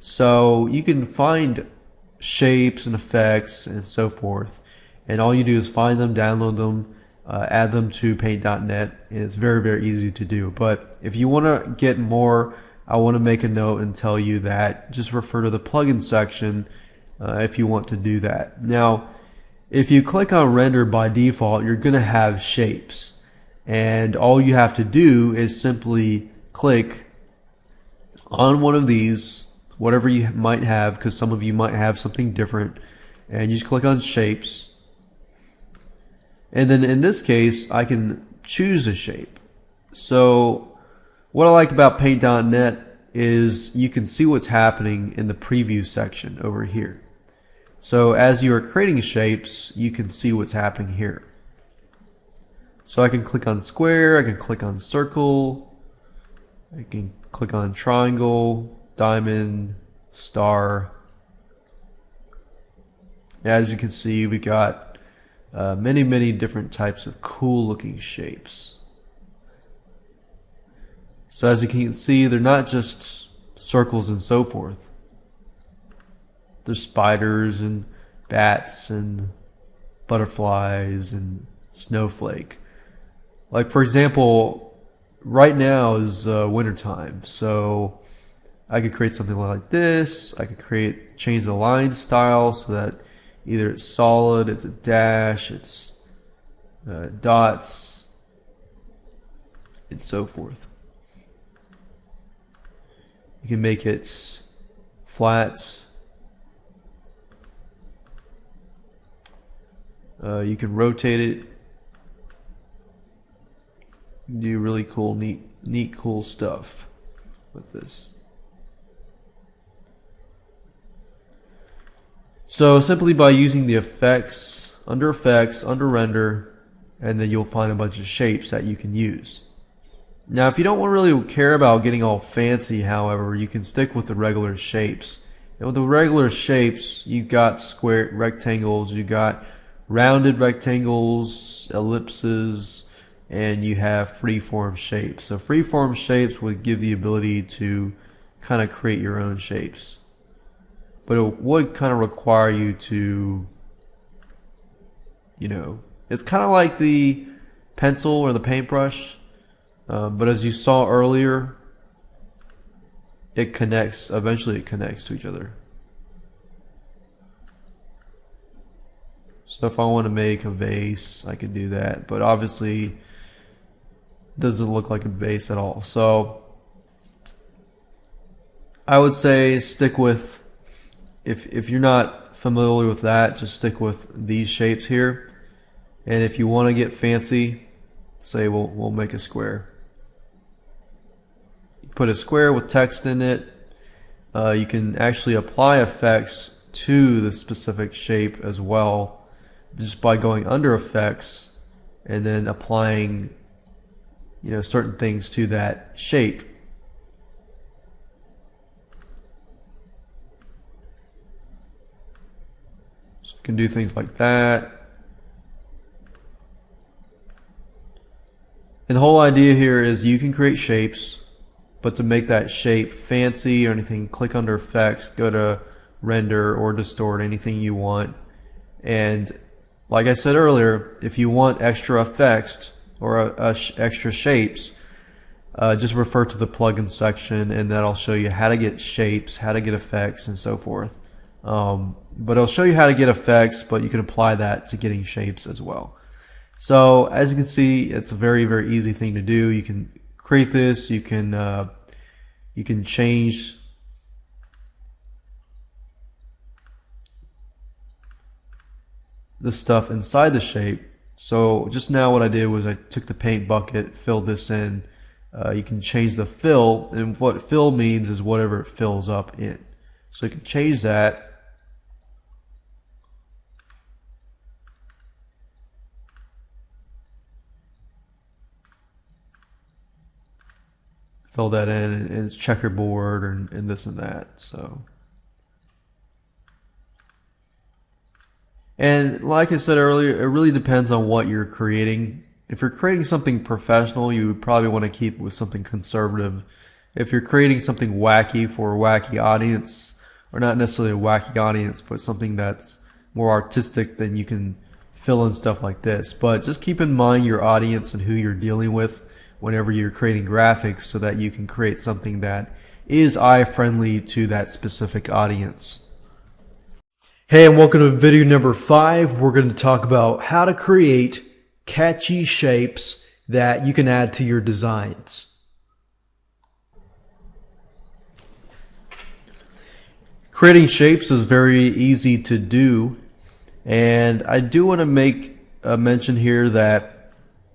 So you can find shapes and effects and so forth, and all you do is find them, download them, add them to paint.net, and it's very easy to do. But if you want to get more, I want to make a note and tell you that just refer to the plugin section if you want to do that. Now if you click on render, by default you're going to have shapes, and all you have to do is simply click on one of these, whatever you might have, because some of you might have something different, and you just click on shapes, and then in this case I can choose a shape. So what I like about paint.net is you can see what's happening in the preview section over here. So as you are creating shapes, you can see what's happening here. So I can click on square, I can click on circle, I can click on triangle, diamond, star. As you can see, we got many different types of cool looking shapes. So as you can see, they're not just circles and so forth. There's spiders and bats and butterflies and snowflake. Like for example, right now is winter time, so I could create something like this. I could change the line style so that either it's solid, it's a dash, it's dots, and so forth. You can make it flat. You can rotate it. Do really cool, neat, cool stuff with this. So simply by using the effects, under render, and then you'll find a bunch of shapes that you can use. Now if you don't really care about getting all fancy, however, you can stick with the regular shapes. And with the regular shapes, you've got square rectangles, you got rounded rectangles, ellipses, and you have freeform shapes. So freeform shapes would give the ability to kind of create your own shapes, but it would kind of require you to it's kind of like the pencil or the paintbrush, but as you saw earlier, eventually it connects to each other. So if I want to make a vase, I could do that, but obviously it doesn't look like a vase at all. So I would say stick with, if you're not familiar with that, just stick with these shapes here. And if you want to get fancy, say we'll make a square. Put a square with text in it. You can actually apply effects to the specific shape as well, just by going under effects and then applying certain things to that shape. So you can do things like that. And the whole idea here is you can create shapes, but to make that shape fancy or anything, click under effects, go to render or distort, anything you want. And like I said earlier, if you want extra effects or extra shapes, just refer to the plugin section, and that'll show you how to get shapes, how to get effects, and so forth. But it'll show you how to get effects, but you can apply that to getting shapes as well. So as you can see, it's a very, very easy thing to do. You can create this. You can change the stuff inside the shape. So just now what I did was I took the paint bucket, filled this in. You can change the fill, and what fill means is whatever it fills up in. So you can change that. Fill that in, and it's checkerboard and this and that. So, and like I said earlier, it really depends on what you're creating. If you're creating something professional, you would probably want to keep with something conservative. If you're creating something wacky for a wacky audience, or not necessarily a wacky audience, but something that's more artistic, then you can fill in stuff like this. But just keep in mind your audience and who you're dealing with whenever you're creating graphics, so that you can create something that is eye-friendly to that specific audience. Hey, and welcome to video number 5. We're going to talk about how to create catchy shapes that you can add to your designs. Creating shapes is very easy to do, and I do want to make a mention here that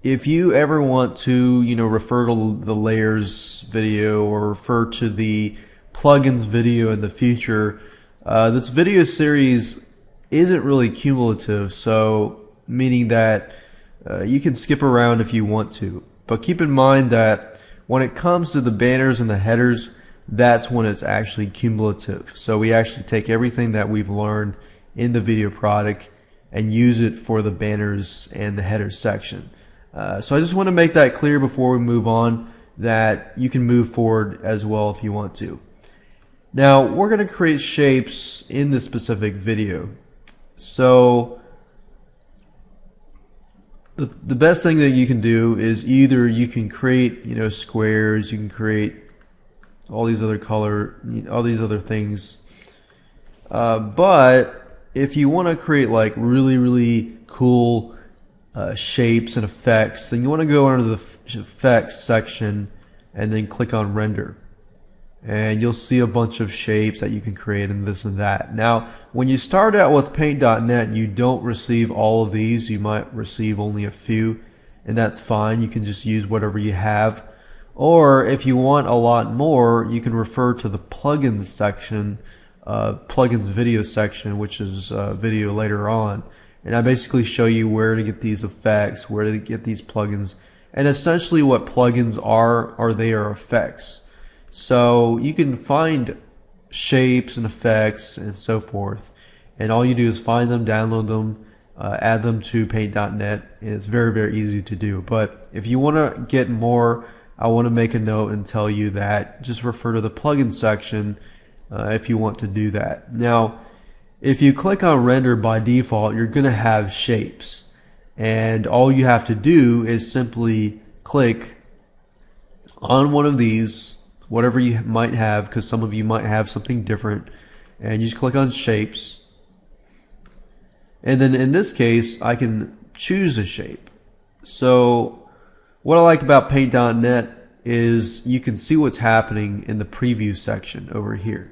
if you ever want to, refer to the layers video or refer to the plugins video in the future, this video series isn't really cumulative, so meaning that you can skip around if you want to. But keep in mind that when it comes to the banners and the headers, that's when it's actually cumulative. So we actually take everything that we've learned in the video product and use it for the banners and the header section. So I just want to make that clear before we move on, that you can move forward as well if you want to. Now we're going to create shapes in this specific video. So the best thing that you can do is either you can create squares, you can create all these other things, but if you want to create like really cool shapes and effects, then you want to go under the effects section and then click on render, and you'll see a bunch of shapes that you can create and this and that. Now when you start out with paint.net, you don't receive all of these. You might receive only a few, and that's fine. You can just use whatever you have, or if you want a lot more, you can refer to the plugins section, plugins video section, which is video later on. And I basically show you where to get these effects, where to get these plugins, and essentially what plugins are they are effects. So you can find shapes and effects and so forth, and all you do is find them, download them, add them to paint.net, and it's very easy to do. But if you want to get more, I want to make a note and tell you that just refer to the plugin section if you want to do that. Now if you click on render, by default you're going to have shapes, And all you have to do is simply click on one of these, whatever you might have, because some of you might have something different, and you just click on shapes. And then in this case, I can choose a shape. So what I like about paint.net is you can see what's happening in the preview section over here.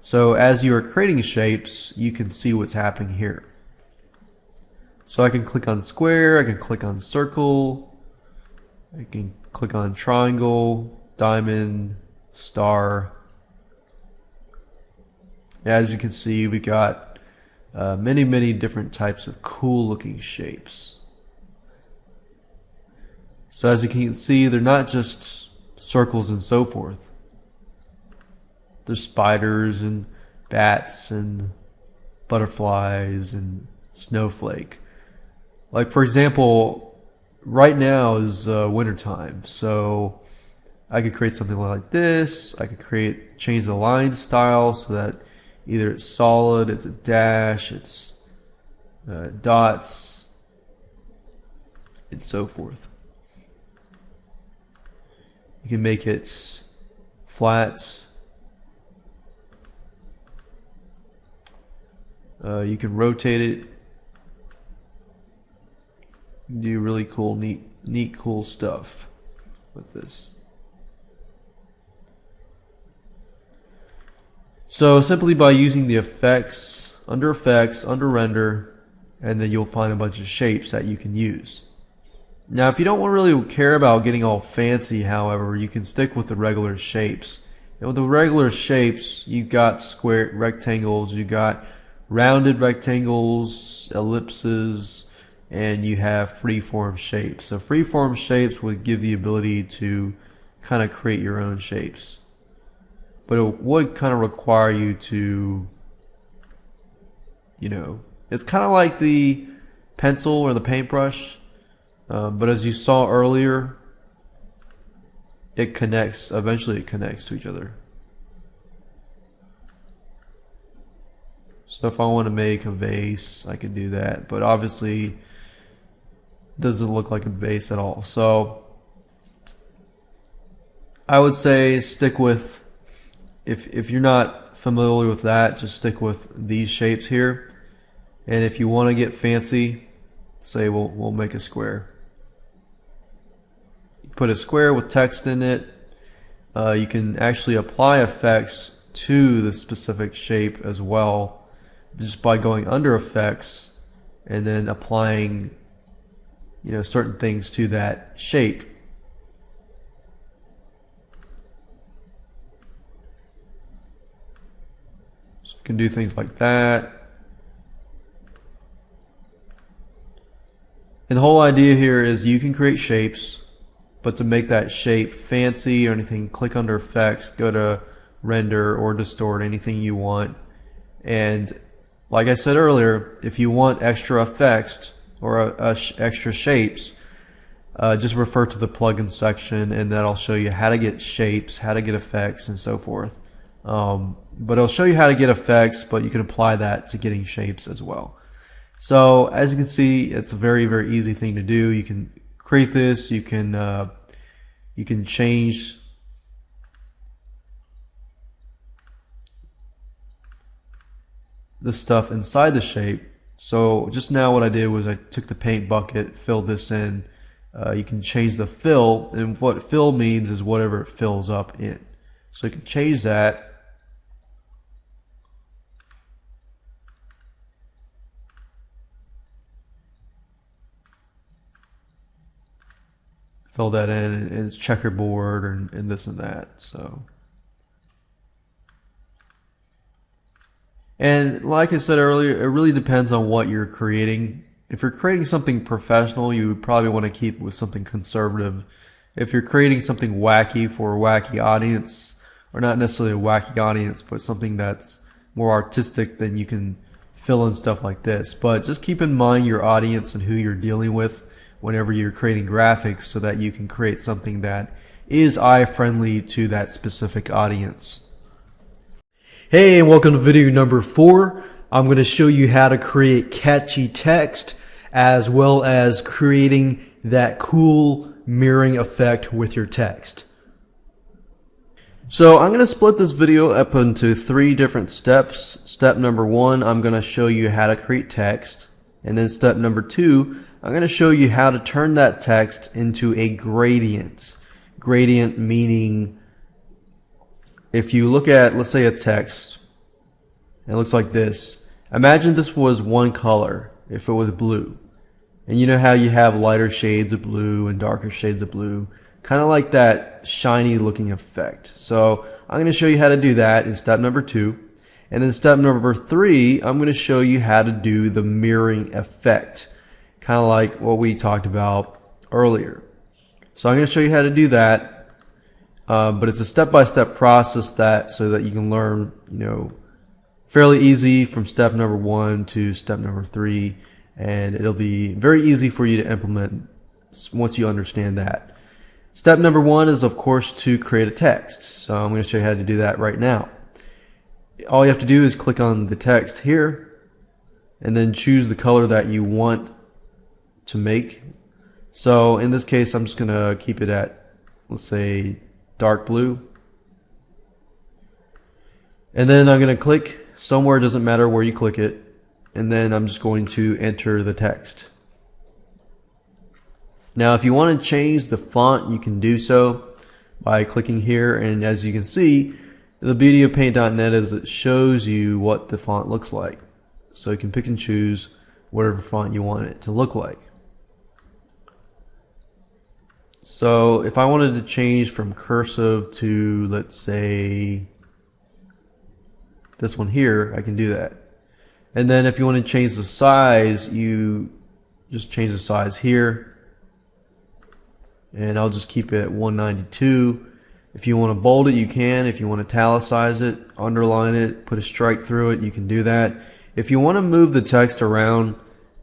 So as you are creating shapes, you can see what's happening here. So I can click on square, I can click on circle, I can click on triangle, diamond, star. As you can see, we got many different types of cool looking shapes. So as you can see, they're not just circles and so forth. There's spiders and bats and butterflies and snowflake. Like for example, right now is wintertime, so I could create something like this. I could change the line style so that either it's solid, it's a dash, it's dots, and so forth. You can make it flat. You can rotate it. Do really cool, neat, cool stuff with this. So simply by using the effects, under render, and then you'll find a bunch of shapes that you can use. Now, if you don't really care about getting all fancy, however, you can stick with the regular shapes. And with the regular shapes, you've got square rectangles, you've got rounded rectangles, ellipses, and you have freeform shapes. So freeform shapes would give the ability to kind of create your own shapes. But it would kind of require you to, it's kind of like the pencil or the paintbrush. But as you saw earlier, eventually it connects to each other. So if I want to make a vase, I can do that, but obviously it doesn't look like a vase at all. So I would say stick with, if you're not familiar with that, just stick with these shapes here. And if you want to get fancy, say we'll make a square. Put a square with text in it. You can actually apply effects to the specific shape as well, just by going under effects and then applying certain things to that shape. So you can do things like that. And the whole idea here is you can create shapes, but to make that shape fancy or anything, click under effects, go to render or distort, anything you want. And like I said earlier, if you want extra effects or extra shapes, just refer to the plugin section, and that'll show you how to get shapes, how to get effects, and so forth. But it'll show you how to get effects, but you can apply that to getting shapes as well. So as you can see, it's a very easy thing to do. You can create this. You can change the stuff inside the shape. So just now what I did was I took the paint bucket, filled this in. You can change the fill, and what fill means is whatever it fills up in. So you can change that. Fill that in, and it's checkerboard and this and that. So, and like I said earlier, it really depends on what you're creating. If you're creating something professional, you would probably want to keep with something conservative. If you're creating something wacky for a wacky audience, or not necessarily a wacky audience, but something that's more artistic, then you can fill in stuff like this. But just keep in mind your audience and who you're dealing with whenever you're creating graphics, so that you can create something that is eye-friendly to that specific audience. Hey, and welcome to video number 4. I'm going to show you how to create catchy text as well as creating that cool mirroring effect with your text. So I'm going to split this video up into 3 different steps. Step number 1, I'm going to show you how to create text. And then step number 2, I'm going to show you how to turn that text into a gradient. Gradient meaning, if you look at, let's say, a text, it looks like this. Imagine this was one color, if it was blue. And you know how you have lighter shades of blue and darker shades of blue, kind of like that shiny looking effect. So I'm going to show you how to do that in step number 2. And then step number 3, I'm going to show you how to do the mirroring effect, kind of like what we talked about earlier. So I'm going to show you how to do that, but it's a step-by-step process so that you can learn, fairly easy from step number 1 to step number 3, and it'll be very easy for you to implement once you understand that. Step number 1 is, of course, to create a text. So I'm going to show you how to do that right now. All you have to do is click on the text here and then choose the color that you want to make. So in this case, I'm just going to keep it at, let's say, dark blue. And then I'm going to click somewhere, it doesn't matter where you click it, and then I'm just going to enter the text. Now if you want to change the font, you can do so by clicking here, and as you can see, the beauty of paint.net is it shows you what the font looks like. So you can pick and choose whatever font you want it to look like. So if I wanted to change from cursive to, let's say, this one here, I can do that. And then if you want to change the size, you just change the size here. And I'll just keep it at 192. If you want to bold it, you can. If you want to italicize it, underline it, put a strike through it, you can do that. If you want to move the text around,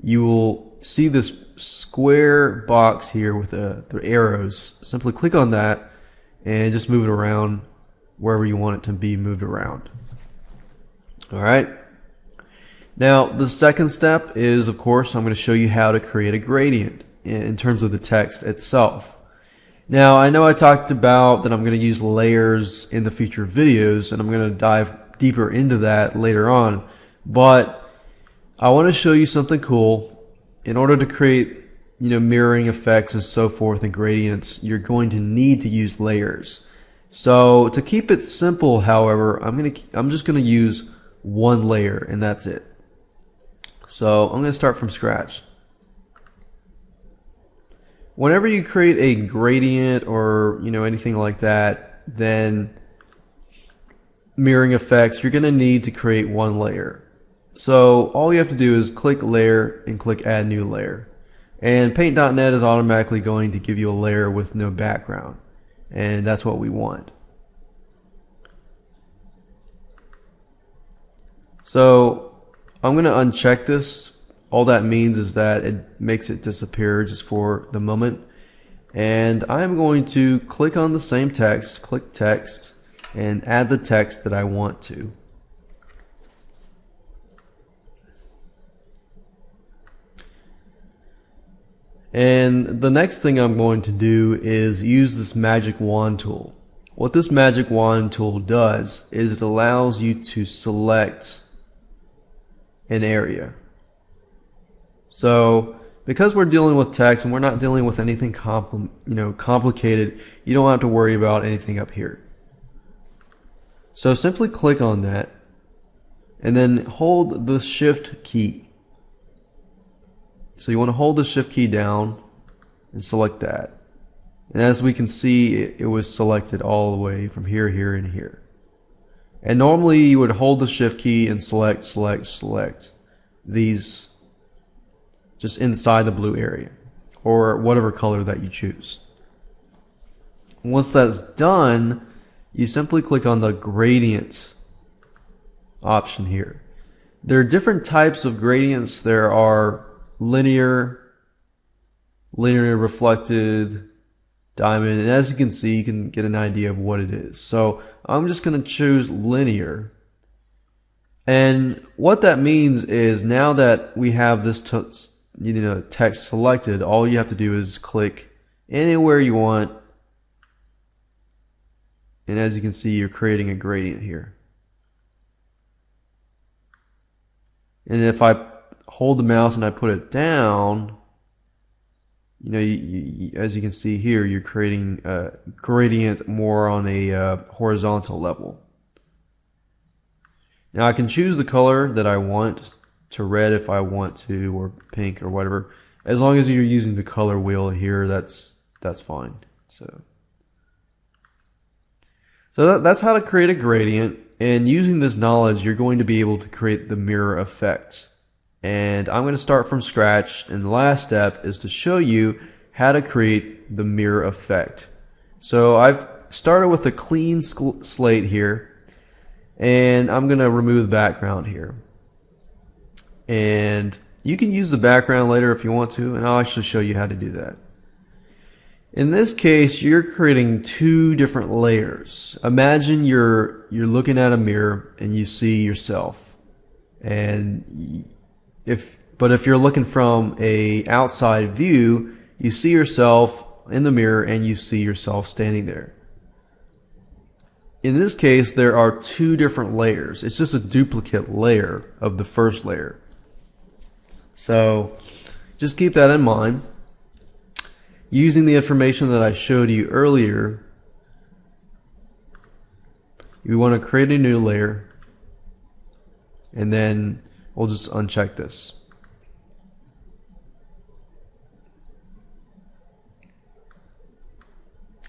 you will see this square box here with the arrows. Simply click on that and just move it around wherever you want it to be moved around. Alright. Now the second step is, of course, I'm going to show you how to create a gradient in terms of the text itself. Now I know I talked about that I'm going to use layers in the future videos, and I'm going to dive deeper into that later on, but I want to show you something cool. In order to create mirroring effects and so forth and gradients, you're going to need to use layers. So to keep it simple, however, I'm just going to use one layer, and that's it. So I'm going to start from scratch. Whenever you create a gradient or anything like that, then mirroring effects, you're going to need to create one layer. So all you have to do is click layer and click add new layer, and paint.net is automatically going to give you a layer with no background, and that's what we want. So I'm going to uncheck this. All that means is that it makes it disappear just for the moment. And I'm going to click on the same text, click text, and add the text that I want to. And the next thing I'm going to do is use this magic wand tool. What this magic wand tool does is it allows you to select an area. So because we're dealing with text and we're not dealing with anything complicated, you don't have to worry about anything up here. So simply click on that and then hold the shift key. So you want to hold the shift key down and select that. And as we can see, it was selected all the way from here, here, and here. And normally you would hold the shift key and select these just inside the blue area, or whatever color that you choose. Once that's done, you simply click on the gradient option here. There are different types of gradients. There are linear reflected, diamond, and as you can see, you can get an idea of what it is. So I'm just going to choose linear, and what that means is now that we have this text selected, all you have to do is click anywhere you want, and as you can see, you're creating a gradient here. And if I hold the mouse and I put it down, as you can see here, you're creating a gradient more on a horizontal level. Now I can choose the color that I want to red if I want to, or pink or whatever. As long as you're using the color wheel here, that's fine. So that's how to create a gradient, and using this knowledge, you're going to be able to create the mirror effect. And I'm going to start from scratch, and the last step is to show you how to create the mirror effect. So I've started with a clean slate here, and I'm going to remove the background here. And you can use the background later if you want to, and I'll actually show you how to do that. In this case, you're creating two different layers. Imagine you're looking at a mirror and you see yourself. And if you're looking from a outside view, you see yourself in the mirror and you see yourself standing there. In this case, there are two different layers. It's just a duplicate layer of the first layer. So just keep that in mind. Using the information that I showed you earlier, you want to create a new layer, and then we'll just uncheck this.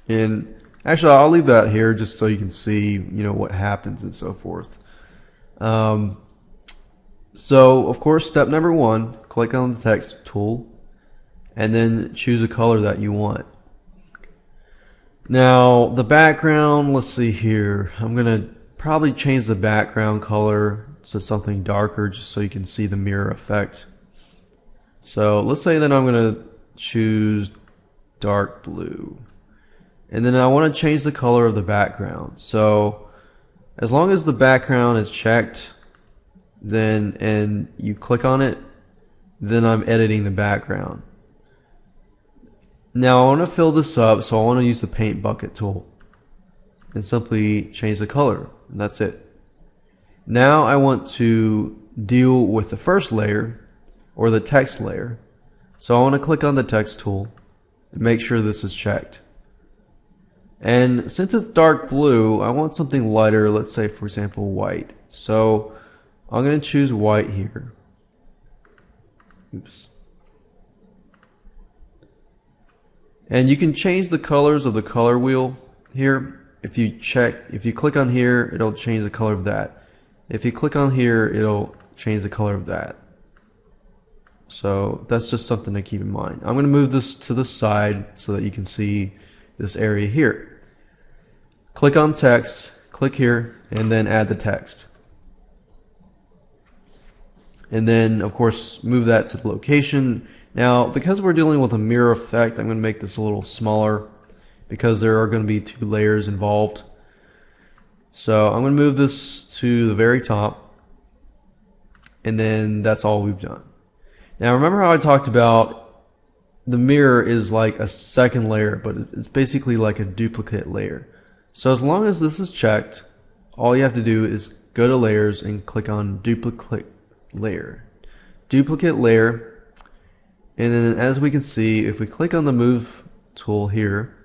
And actually, I'll leave that here just so you can see, what happens and so forth. So, of course, step number one, click on the text tool, and then choose a color that you want. Now, the background, let's see here. I'm going to probably change the background color to something darker just so you can see the mirror effect. So let's say that I'm going to choose dark blue. And then I want to change the color of the background. So as long as the background is checked, and you click on it, then I'm editing the background. Now I want to fill this up, so I want to use the paint bucket tool and simply change the color, and that's it. Now I want to deal with the first layer, or the text layer. So I want to click on the text tool and make sure this is checked. And since it's dark blue, I want something lighter, let's say for example white. So I'm going to choose white here. Oops. And you can change the colors of the color wheel here. If you click on here, it'll change the color of that. If you click on here, it'll change the color of that. So that's just something to keep in mind. I'm going to move this to the side so that you can see this area here. Click on text, click here, and then add the text. And then, of course, move that to the location. Now, because we're dealing with a mirror effect, I'm going to make this a little smaller because there are going to be two layers involved. So I'm going to move this to the very top, and then that's all we've done. Now, remember how I talked about the mirror is like a second layer, but it's basically like a duplicate layer. So as long as this is checked, all you have to do is go to layers and click on duplicate layer. Duplicate layer, and then as we can see, if we click on the move tool here,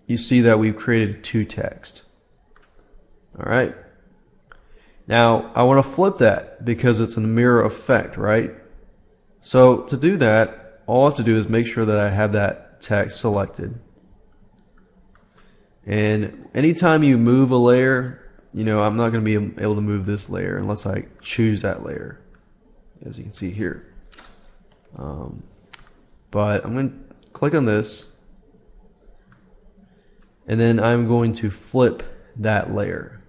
you see that we've created two text. Alright. Now I want to flip that because it's a mirror effect, right? So to do that, all I have to do is make sure that I have that text selected. And anytime you move a layer, I'm not going to be able to move this layer unless I choose that layer, as you can see here. But I'm going to click on this, and then I'm going to flip that layer.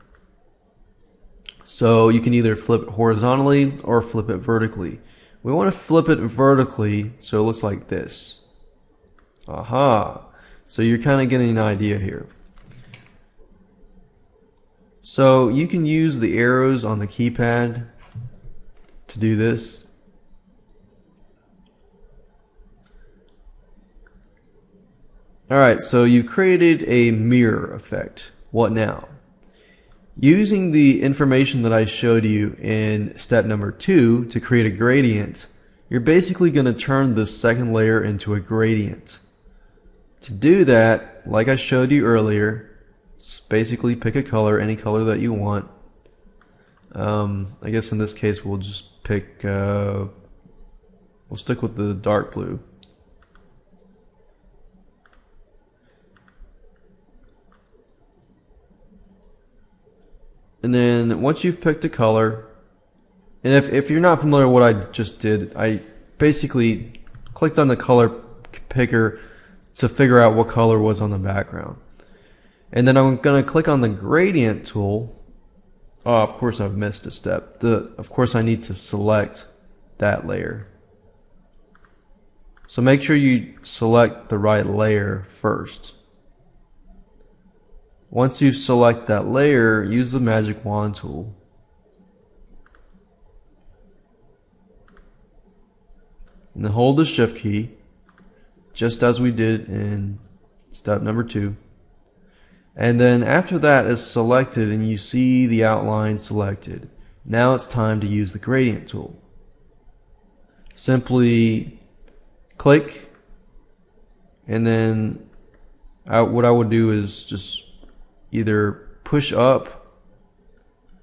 So you can either flip it horizontally or flip it vertically. We want to flip it vertically so it looks like this. Aha! So you're kind of getting an idea here. So you can use the arrows on the keypad to do this. Alright, so you created a mirror effect. What now? Using the information that I showed you in step number 2 to create a gradient, you're basically going to turn this second layer into a gradient. To do that, like I showed you earlier, basically pick a color, any color that you want. I guess in this case we'll just pick, we'll stick with the dark blue. And then once you've picked a color, and if you're not familiar with what I just did, I basically clicked on the color picker to figure out what color was on the background. And then I'm going to click on the gradient tool. Oh, of course I've missed a step. Of course I need to select that layer. So make sure you select the right layer first. Once you select that layer, use the magic wand tool. And then hold the shift key, just as we did in step number 2. And then after that is selected and you see the outline selected, now it's time to use the gradient tool. Simply click, and then what I would do is just either push up.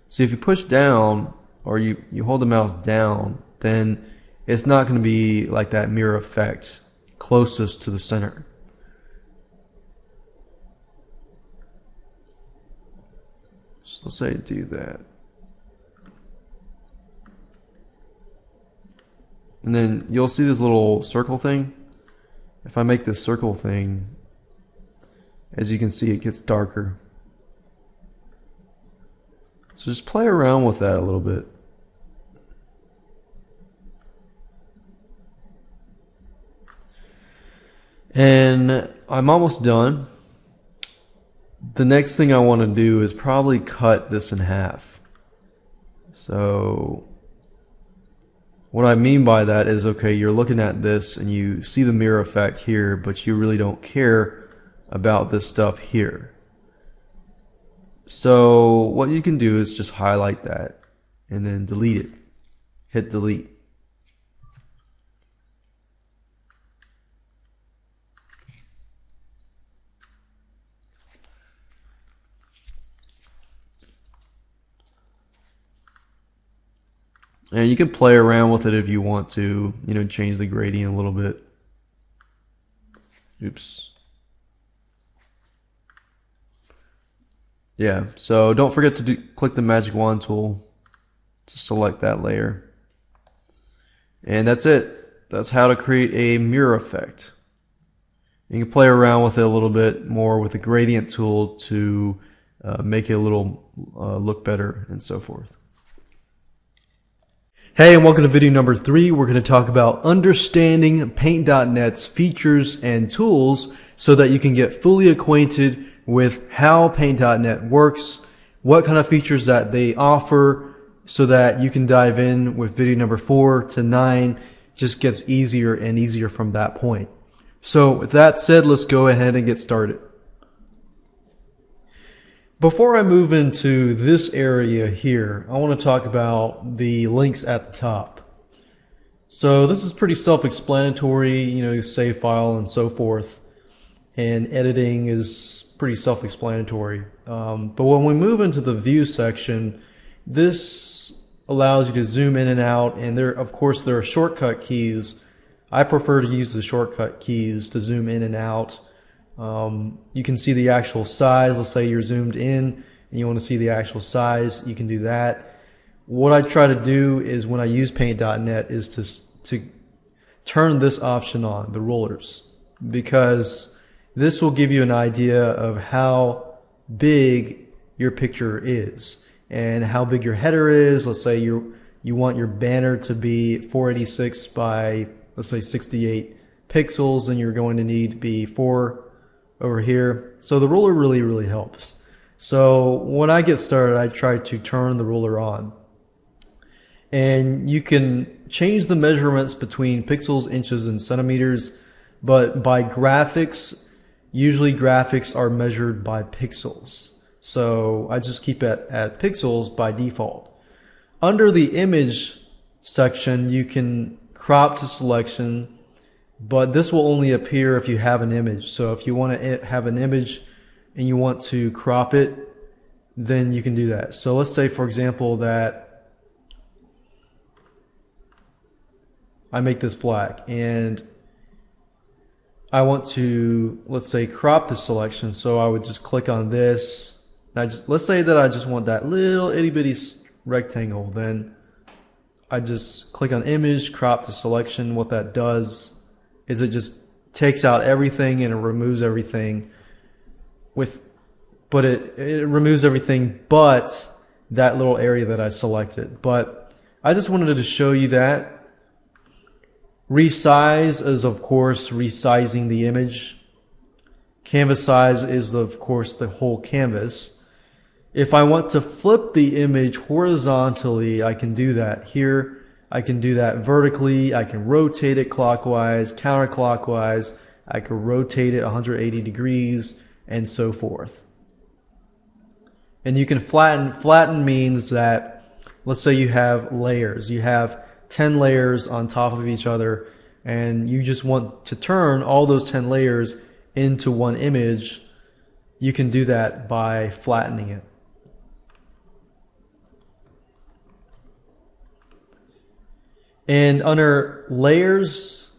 See, if you push down or you hold the mouse down, then it's not going to be like that mirror effect closest to the center. So let's say do that. And then you'll see this little circle thing. If I make this circle thing, as you can see, it gets darker. So just play around with that a little bit. And I'm almost done. The next thing I want to do is probably cut this in half. So what I mean by that is, okay, you're looking at this and you see the mirror effect here, but you really don't care about this stuff here. So what you can do is just highlight that and then delete it. Hit delete. And you can play around with it if you want to, change the gradient a little bit. Oops. Yeah, so don't forget to click the magic wand tool to select that layer. And that's it. That's how to create a mirror effect. You can play around with it a little bit more with the gradient tool to make it a little look better and so forth. Hey, and welcome to video number 3. We're going to talk about understanding Paint.net's features and tools so that you can get fully acquainted with how Paint.net works, what kind of features that they offer, so that you can dive in with video number 4 to 9. Just gets easier and easier from that point. So with that said, let's go ahead and get started. Before I move into this area here, I want to talk about the links at the top. So this is pretty self-explanatory, save file and so forth. And editing is pretty self-explanatory. But when we move into the view section, this allows you to zoom in and out, and of course there are shortcut keys. I prefer to use the shortcut keys to zoom in and out. You can see the actual size. Let's say you're zoomed in and you want to see the actual size, you can do that. What I try to do is, when I use Paint.net, is to turn this option on, the rollers, because this will give you an idea of how big your picture is and how big your header is. Let's say you want your banner to be 486 by, let's say, 68 pixels, and you're going to need to be 4 over here. So the ruler really helps. So when I get started, I try to turn the ruler on. And you can change the measurements between pixels, inches, and centimeters, but by graphics, usually graphics are measured by pixels. So I just keep it at pixels by default. Under the image section, you can crop to selection, but this will only appear if you have an image. So if you want to have an image and you want to crop it, then you can do that. So let's say, for example, that I make this black and I want to, let's say, crop the selection. So I would just click on this. Let's say that I just want that little itty bitty rectangle. Then I just click on image, crop to selection. What that does is it just takes out everything and it removes everything but it removes everything but that little area that I selected. But I just wanted to show you that. Resize is, of course, resizing the image. Canvas size is, of course, the whole canvas. If I want to flip the image horizontally, I can do that. Here, I can do that vertically. I can rotate it clockwise, counterclockwise. I can rotate it 180 degrees, and so forth. And you can flatten. Flatten means that, let's say you have layers. You have 10 layers on top of each other, and you just want to turn all those 10 layers into one image. You can do that by flattening it. And under layers,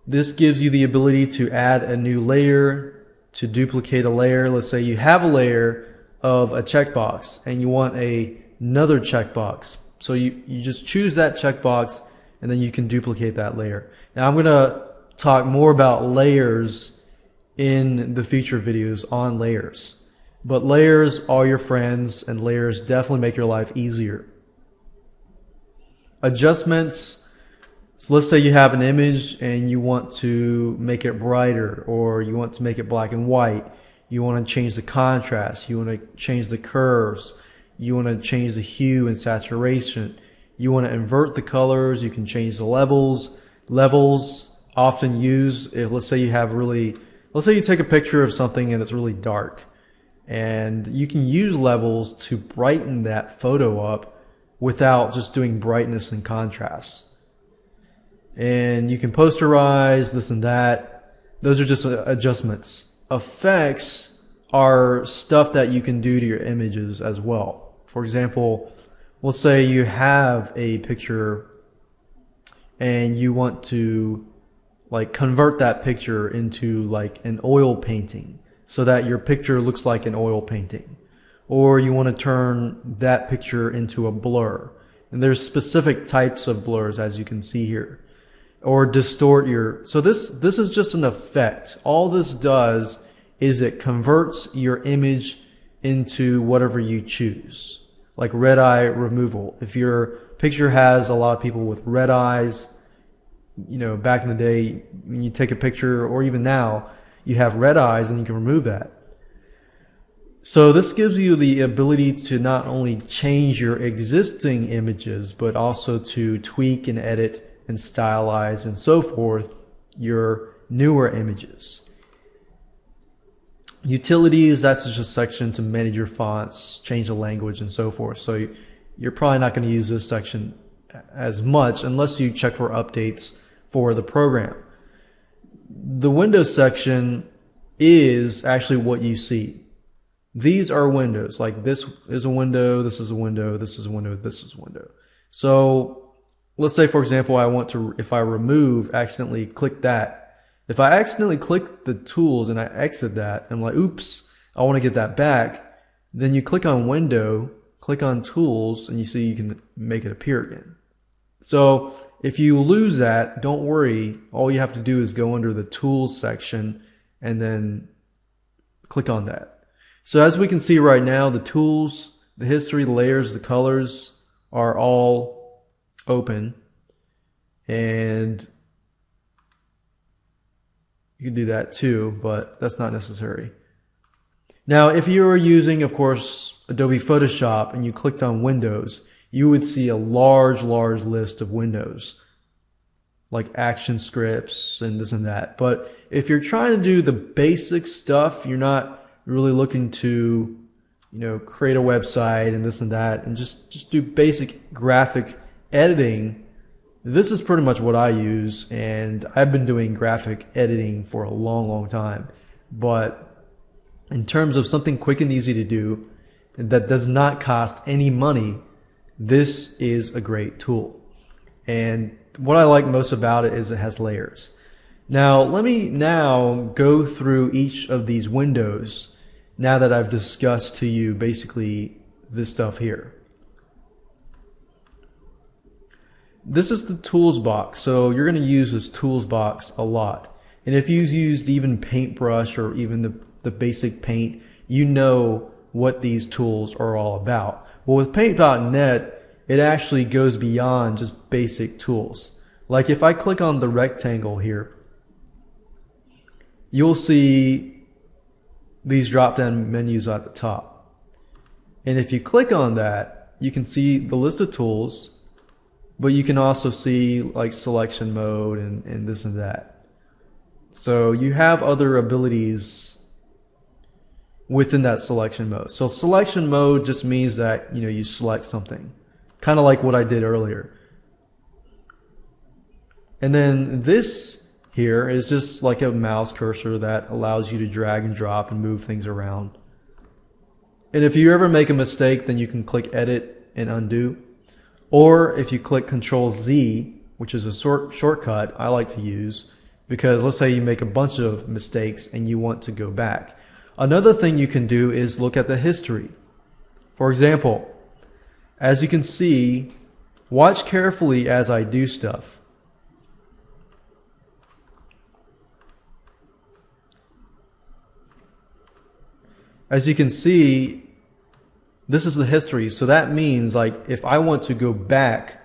this gives you the ability to add a new layer, to duplicate a layer. Let's say you have a layer of a checkbox and you want another checkbox. So you just choose that checkbox and then you can duplicate that layer. Now I'm going to talk more about layers in the future videos on layers. But layers are your friends, and layers definitely make your life easier. Adjustments. So let's say you have an image and you want to make it brighter, or you want to make it black and white. You want to change the contrast. You want to change the curves. You want to change the hue and saturation. You want to invert the colors. You can change the levels. Levels often used if, let's say you take a picture of something and it's really dark, and you can use levels to brighten that photo up without just doing brightness and contrast. And you can posterize this and that. Those are just adjustments. Effects are stuff that you can do to your images as well. For example, let's say you have a picture and you want to convert that picture into an oil painting so that your picture looks like an oil painting. Or you want to turn that picture into a blur. And there's specific types of blurs, as you can see here. Or distort so this is just an effect. All this does is it converts your image into whatever you choose. Like red eye removal. If your picture has a lot of people with red eyes, back in the day when you take a picture, or even now, you have red eyes and you can remove that. So this gives you the ability to not only change your existing images, but also to tweak and edit and stylize and so forth your newer images. Utilities, that's just a section to manage your fonts, change the language and so forth. So you're probably not going to use this section as much unless you check for updates for the program. The Windows section is actually what you see. These are windows. Like this is a window, this is a window, this is a window, this is a window. So let's say, for example, I want to, if I remove, accidentally click that. If I accidentally click the tools and I exit that, I'm like, oops, I want to get that back. Then you click on window, click on tools, and you see you can make it appear again. So if you lose that, don't worry. All you have to do is go under the tools section and then click on that. So as we can see right now, the tools, the history, the layers, the colors are all open. And you can do that too, but that's not necessary. Now, if you are using, of course, Adobe Photoshop and you clicked on Windows, you would see a large list of windows, like action scripts and this and that. But if you're trying to do the basic stuff, you're not really looking to, create a website and this and that, and just do basic graphic editing, this is pretty much what I use, and I've been doing graphic editing for a long time. But in terms of something quick and easy to do that does not cost any money, this is a great tool. And what I like most about it is it has layers. Now, let me go through each of these windows now that I've discussed to you basically this stuff here. This is the tools box, so you're going to use this tools box a lot. And if you've used even Paintbrush or even the basic paint, you know what these tools are all about. Well, with paint.net, it actually goes beyond just basic tools. Like if I click on the rectangle here, you'll see these drop-down menus at the top. And if you click on that, you can see the list of tools, but you can also see like selection mode and this and that. So you have other abilities within that selection mode. So selection mode just means that you select something, kind of like what I did earlier. And then this here is just like a mouse cursor that allows you to drag and drop and move things around. And if you ever make a mistake, then you can click edit and undo. Or if you click Control Z, which is a shortcut I like to use, because let's say you make a bunch of mistakes and you want to go back. Another thing you can do is look at the history. For example, as you can see, watch carefully as I do stuff. As you can see, this is the history. So that means like if I want to go back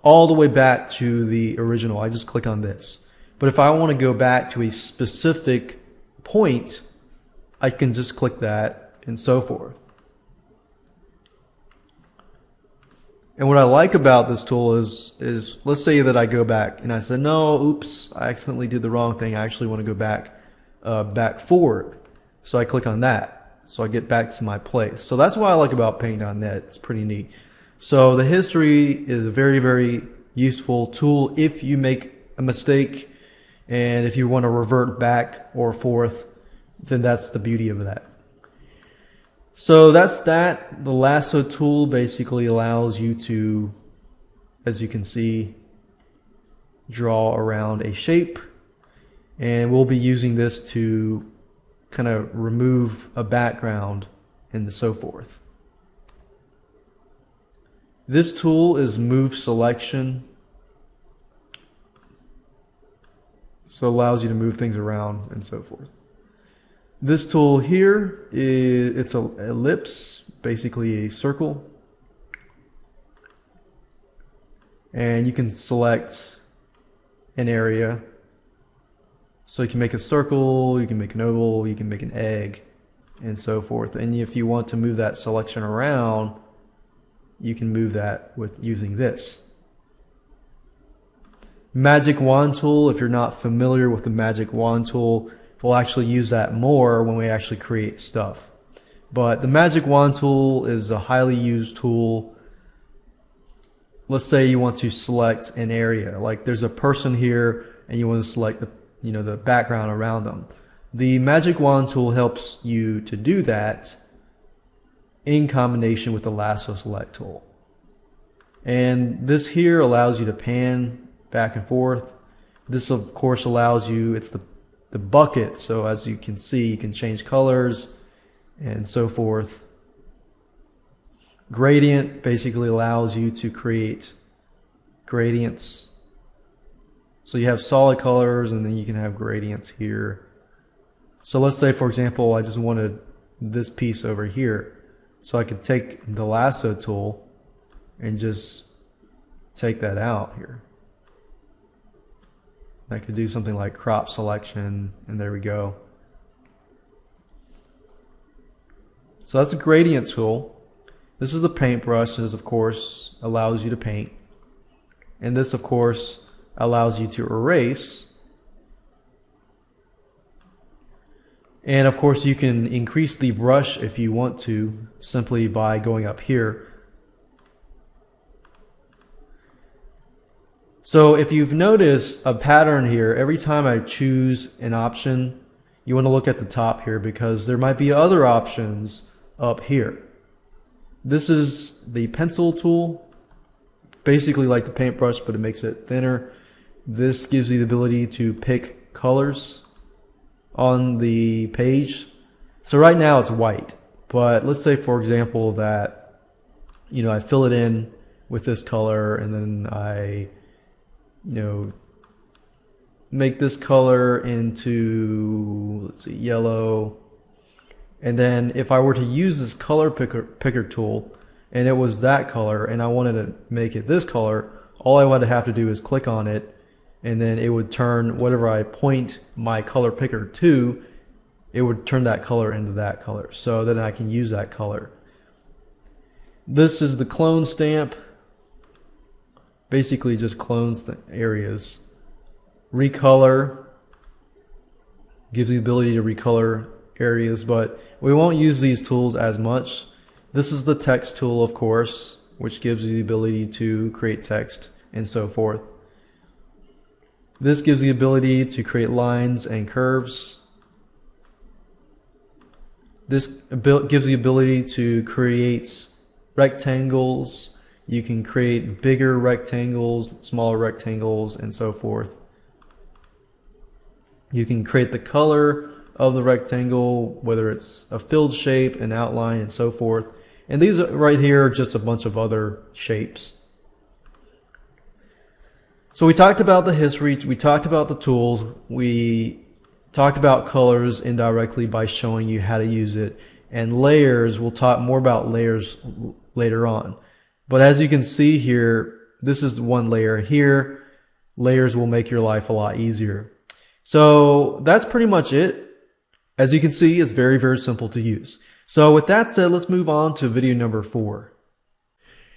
all the way back to the original, I just click on this. But if I want to go back to a specific point, I can just click that and so forth. And what I like about this tool is let's say that I go back and I said, no, oops, I accidentally did the wrong thing. I actually want to go back forward. So I click on that. So I get back to my place. So that's what I like about Paint.net. It's pretty neat. So the history is a very useful tool if you make a mistake and if you want to revert back or forth, then that's the beauty of that. So that's that. The lasso tool basically allows you to, as you can see, draw around a shape, and we'll be using this to kind of remove a background and so forth. This tool is move selection, so it allows you to move things around and so forth. This tool here it's an ellipse, basically a circle, and you can select an area. So you can make a circle, you can make an oval, you can make an egg, and so forth. And if you want to move that selection around, you can move that with using this. Magic wand tool, if you're not familiar with the magic wand tool, we'll actually use that more when we actually create stuff. But the magic wand tool is a highly used tool. Let's say you want to select an area, like there's a person here and you want to select the background around them. The magic wand tool helps you to do that in combination with the lasso select tool. And this here allows you to pan back and forth. This of course allows you, it's the bucket, so as you can see, you can change colors and so forth. Gradient basically allows you to create gradients. So you have solid colors and then you can have gradients here. So let's say, for example, I just wanted this piece over here. So I could take the lasso tool and just take that out here. I could do something like crop selection, and there we go. So that's a gradient tool. This is the paintbrush. This, of course, allows you to paint. And this, of course, allows you to erase. And of course, you can increase the brush if you want to, simply by going up here. So if you've noticed a pattern here, every time I choose an option, you want to look at the top here because there might be other options up here. This is the pencil tool, basically like the paintbrush, but it makes it thinner. This gives you the ability to pick colors on the page. So right now it's white, but let's say, for example, that I fill it in with this color, and then I make this color into, let's see, yellow. And then if I were to use this color picker tool and it was that color and I wanted to make it this color, all I would have to do is click on it, and then it would turn whatever I point my color picker to, it would turn that color into that color. So then I can use that color. This is the clone stamp. Basically just clones the areas. Recolor gives you the ability to recolor areas, but we won't use these tools as much. This is the text tool, of course, which gives you the ability to create text and so forth. This gives you the ability to create lines and curves. This gives you the ability to create rectangles. You can create bigger rectangles, smaller rectangles, and so forth. You can create the color of the rectangle, whether it's a filled shape, an outline, and so forth. And these right here are just a bunch of other shapes. So we talked about the history, we talked about the tools, we talked about colors indirectly by showing you how to use it, and layers, we'll talk more about layers later on. But as you can see here, this is one layer here. Layers will make your life a lot easier. So that's pretty much it. As you can see, it's very, very simple to use. So with that said, let's move on to video number 4.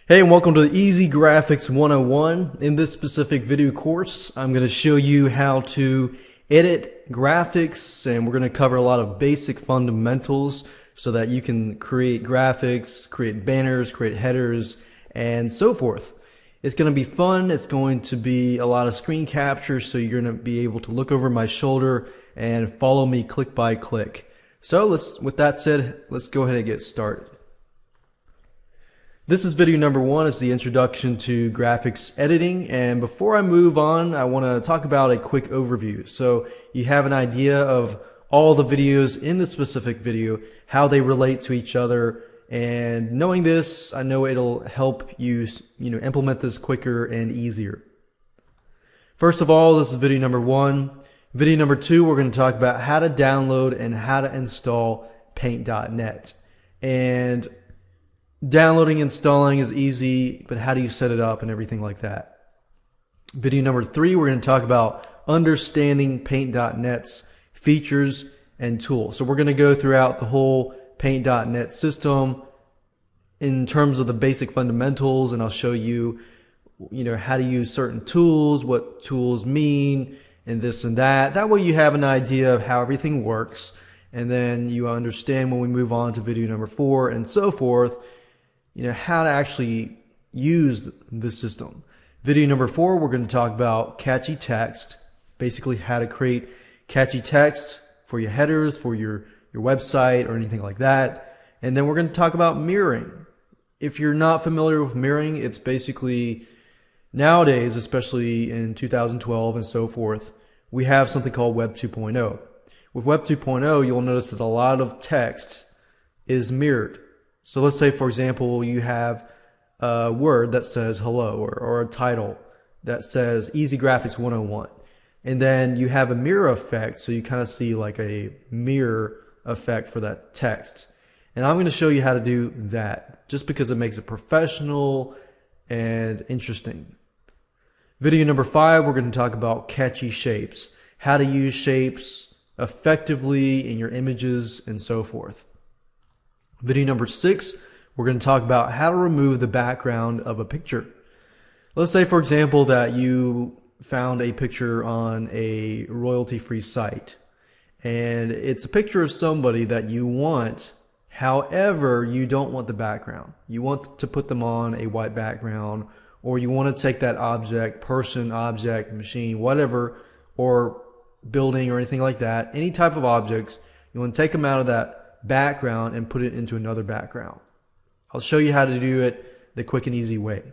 Hey, and welcome to the Easy Graphics 101. In this specific video course, I'm going to show you how to edit graphics, and we're going to cover a lot of basic fundamentals so that you can create graphics, create banners, create headers, and so forth. It's going to be fun. It's going to be a lot of screen capture, so you're going to be able to look over my shoulder and follow me click by click. So with that said, let's go ahead and get started. This is video number 1. It's the introduction to graphics editing, and before I move on, I want to talk about a quick overview so you have an idea of all the videos in the specific video, how they relate to each other. And knowing this, I know it'll help you, implement this quicker and easier. First of all, this is video number 1. Video number 2, we're going to talk about how to download and how to install paint.net. And downloading and installing is easy, but how do you set it up and everything like that. Video number 3, we're going to talk about understanding paint.net's features and tools. So we're going to go throughout the whole paint.net system in terms of the basic fundamentals, and I'll show you, how to use certain tools, what tools mean, and this and that. That way you have an idea of how everything works, and then you understand when we move on to video number 4 and so forth, how to actually use the system. Video number 4, we're going to talk about catchy text, basically how to create catchy text for your headers, for your website or anything like that. And then we're going to talk about mirroring. If you're not familiar with mirroring, it's basically nowadays, especially in 2012 and so forth, we have something called Web 2.0. With Web 2.0, you'll notice that a lot of text is mirrored. So let's say, for example, you have a word that says hello, or a title that says Easy Graphics 101. And then you have a mirror effect, so you kind of see like a mirror effect for that text. And I'm going to show you how to do that, just because it makes it professional and interesting. Video number 5, we're going to talk about catchy shapes, how to use shapes effectively in your images and so forth. Video number 6, we're going to talk about how to remove the background of a picture. Let's say, for example, that you found a picture on a royalty-free site, and it's a picture of somebody that you want. However, you don't want the background. You want to put them on a white background, or you want to take that object, person, object, machine, whatever, or building or anything like that, any type of objects, you want to take them out of that background and put it into another background. I'll show you how to do it the quick and easy way.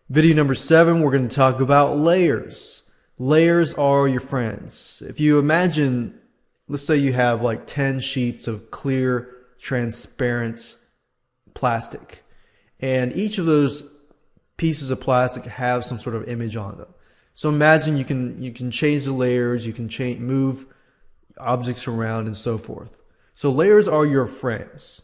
Video number 7, we're going to talk about layers. Layers are your friends. If you imagine, let's say you have like 10 sheets of clear, transparent plastic, and each of those pieces of plastic have some sort of image on them. So imagine you can change the layers, you can move objects around and so forth. So layers are your friends,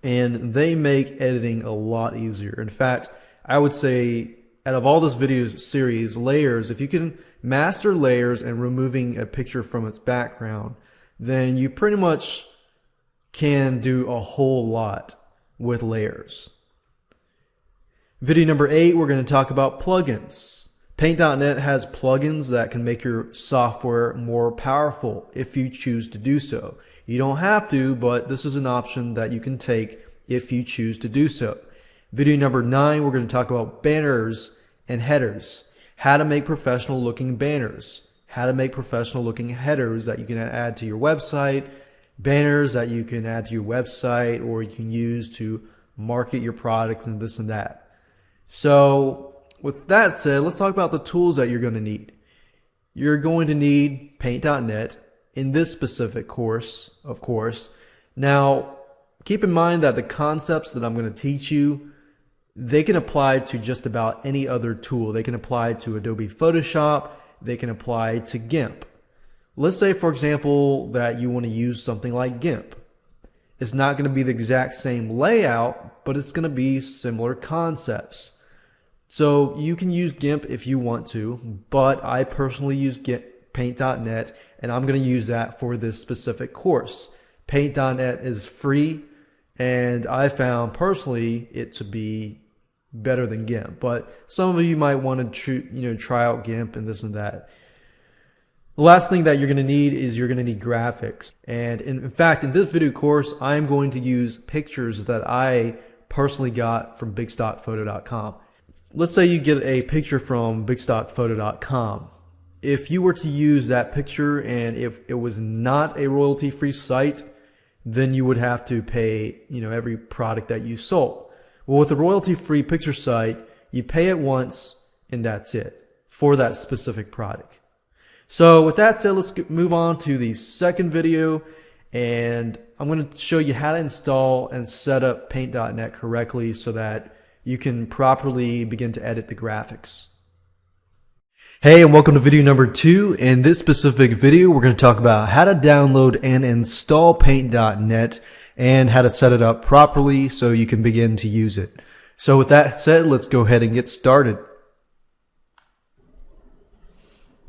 and they make editing a lot easier. In fact, I would say out of all this video series, layers, if you can master layers and removing a picture from its background, then you pretty much can do a whole lot with layers. Video number 8, we're going to talk about plugins. Paint.net has plugins that can make your software more powerful if you choose to do so. You don't have to, but this is an option that you can take if you choose to do so. Video number 9, we're going to talk about banners and headers. How to make professional looking banners. How to make professional looking headers that you can add to your website. Banners that you can add to your website or you can use to market your products and this and that. So with that said, let's talk about the tools that you're going to need. You're going to need Paint.net in this specific course, of course. Now, keep in mind that the concepts that I'm going to teach you, they can apply to just about any other tool. They can apply to Adobe Photoshop. They can apply to GIMP. Let's say, for example, that you want to use something like GIMP. It's not going to be the exact same layout, but it's going to be similar concepts. So you can use GIMP if you want to, but I personally use Paint.net, and I'm going to use that for this specific course. Paint.net is free, and I found personally it to be better than GIMP. But some of you might want to try out GIMP and this and that. The last thing that you're going to need is you're going to need graphics. And in fact, in this video course, I'm going to use pictures that I personally got from bigstockphoto.com. Let's say you get a picture from bigstockphoto.com. If you were to use that picture and if it was not a royalty-free site, then you would have to pay, every product that you sold. Well, with a royalty-free picture site, you pay it once and that's it for that specific product. So with that said, let's move on to the second video, and I'm going to show you how to install and set up Paint.net correctly so that you can properly begin to edit the graphics. Hey, and welcome to video number 2. In this specific video, we're going to talk about how to download and install Paint.net and how to set it up properly so you can begin to use it. So with that said, let's go ahead and get started.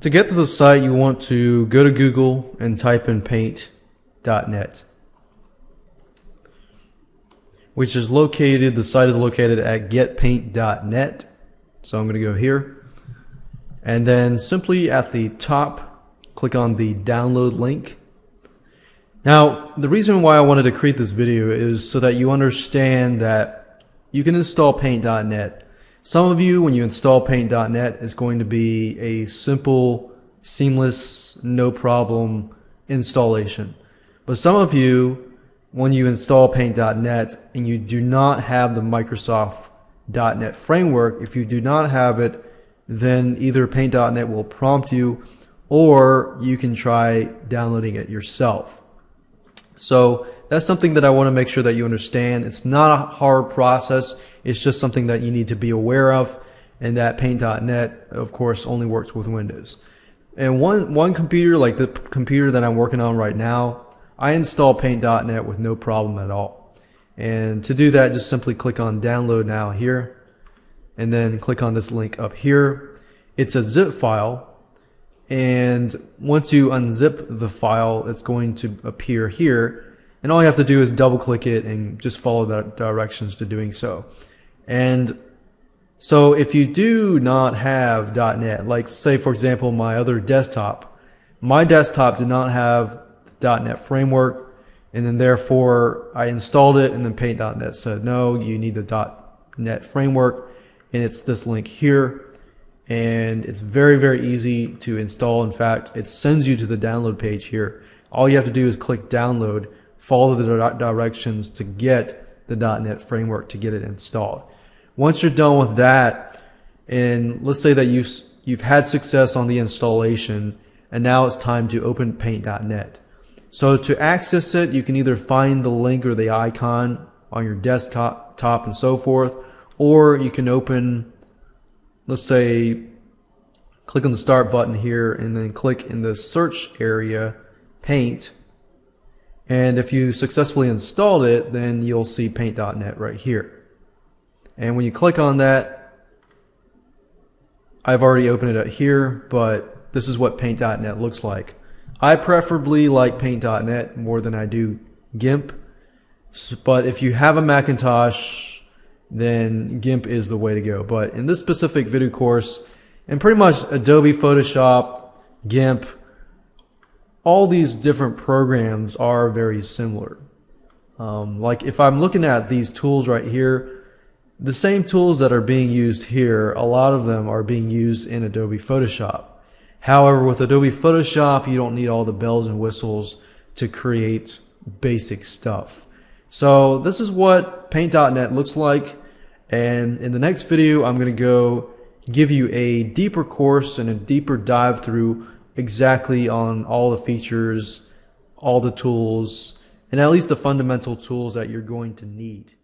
To get to the site, you want to go to Google and type in Paint.net, which is located, the site is located at getpaint.net. So I'm going to go here. And then simply at the top, click on the download link. Now, the reason why I wanted to create this video is so that you understand that you can install Paint.net. Some of you, when you install Paint.net, it's going to be a simple, seamless, no problem installation. But some of you, when you install Paint.net and you do not have the Microsoft.NET framework, if you do not have it, then either Paint.net will prompt you or you can try downloading it yourself. So that's something that I want to make sure that you understand. It's not a hard process. It's just something that you need to be aware of, and that Paint.net, of course, only works with Windows. And one computer, like the computer that I'm working on right now, I install Paint.net with no problem at all. And to do that, just simply click on Download Now here, and then click on this link up here. It's a zip file, and once you unzip the file, it's going to appear here. and all you have to do is double click it and just follow the directions to doing so. And so if you do not have .NET, like say for example my desktop did not have the .NET framework, and then therefore I installed it, and then Paint.NET said no, you need the .NET framework, and it's this link here, and it's very, very easy to install. In fact, it sends you to the download page here. All you have to do is click download, follow the directions to get the .NET framework to get it installed. Once you're done with that, and let's say that you've had success on the installation, and now it's time to open Paint.NET. So to access it, you can either find the link or the icon on your desktop and so forth, or you can open, let's say, click on the start button here and then click in the search area, Paint. And if you successfully installed it, then you'll see Paint.NET right here. And when you click on that, I've already opened it up here, but this is what Paint.NET looks like. I preferably like Paint.NET more than I do GIMP, but if you have a Macintosh, then GIMP is the way to go. But in this specific video course, and pretty much Adobe Photoshop, GIMP, all these different programs are very similar. Like if I'm looking at these tools right here, the same tools that are being used here, a lot of them are being used in Adobe Photoshop. However, with Adobe Photoshop, you don't need all the bells and whistles to create basic stuff. So this is what Paint.NET looks like, and in the next video I'm going to go give you a deeper course and a deeper dive through exactly on all the features, all the tools, and at least the fundamental tools that you're going to need.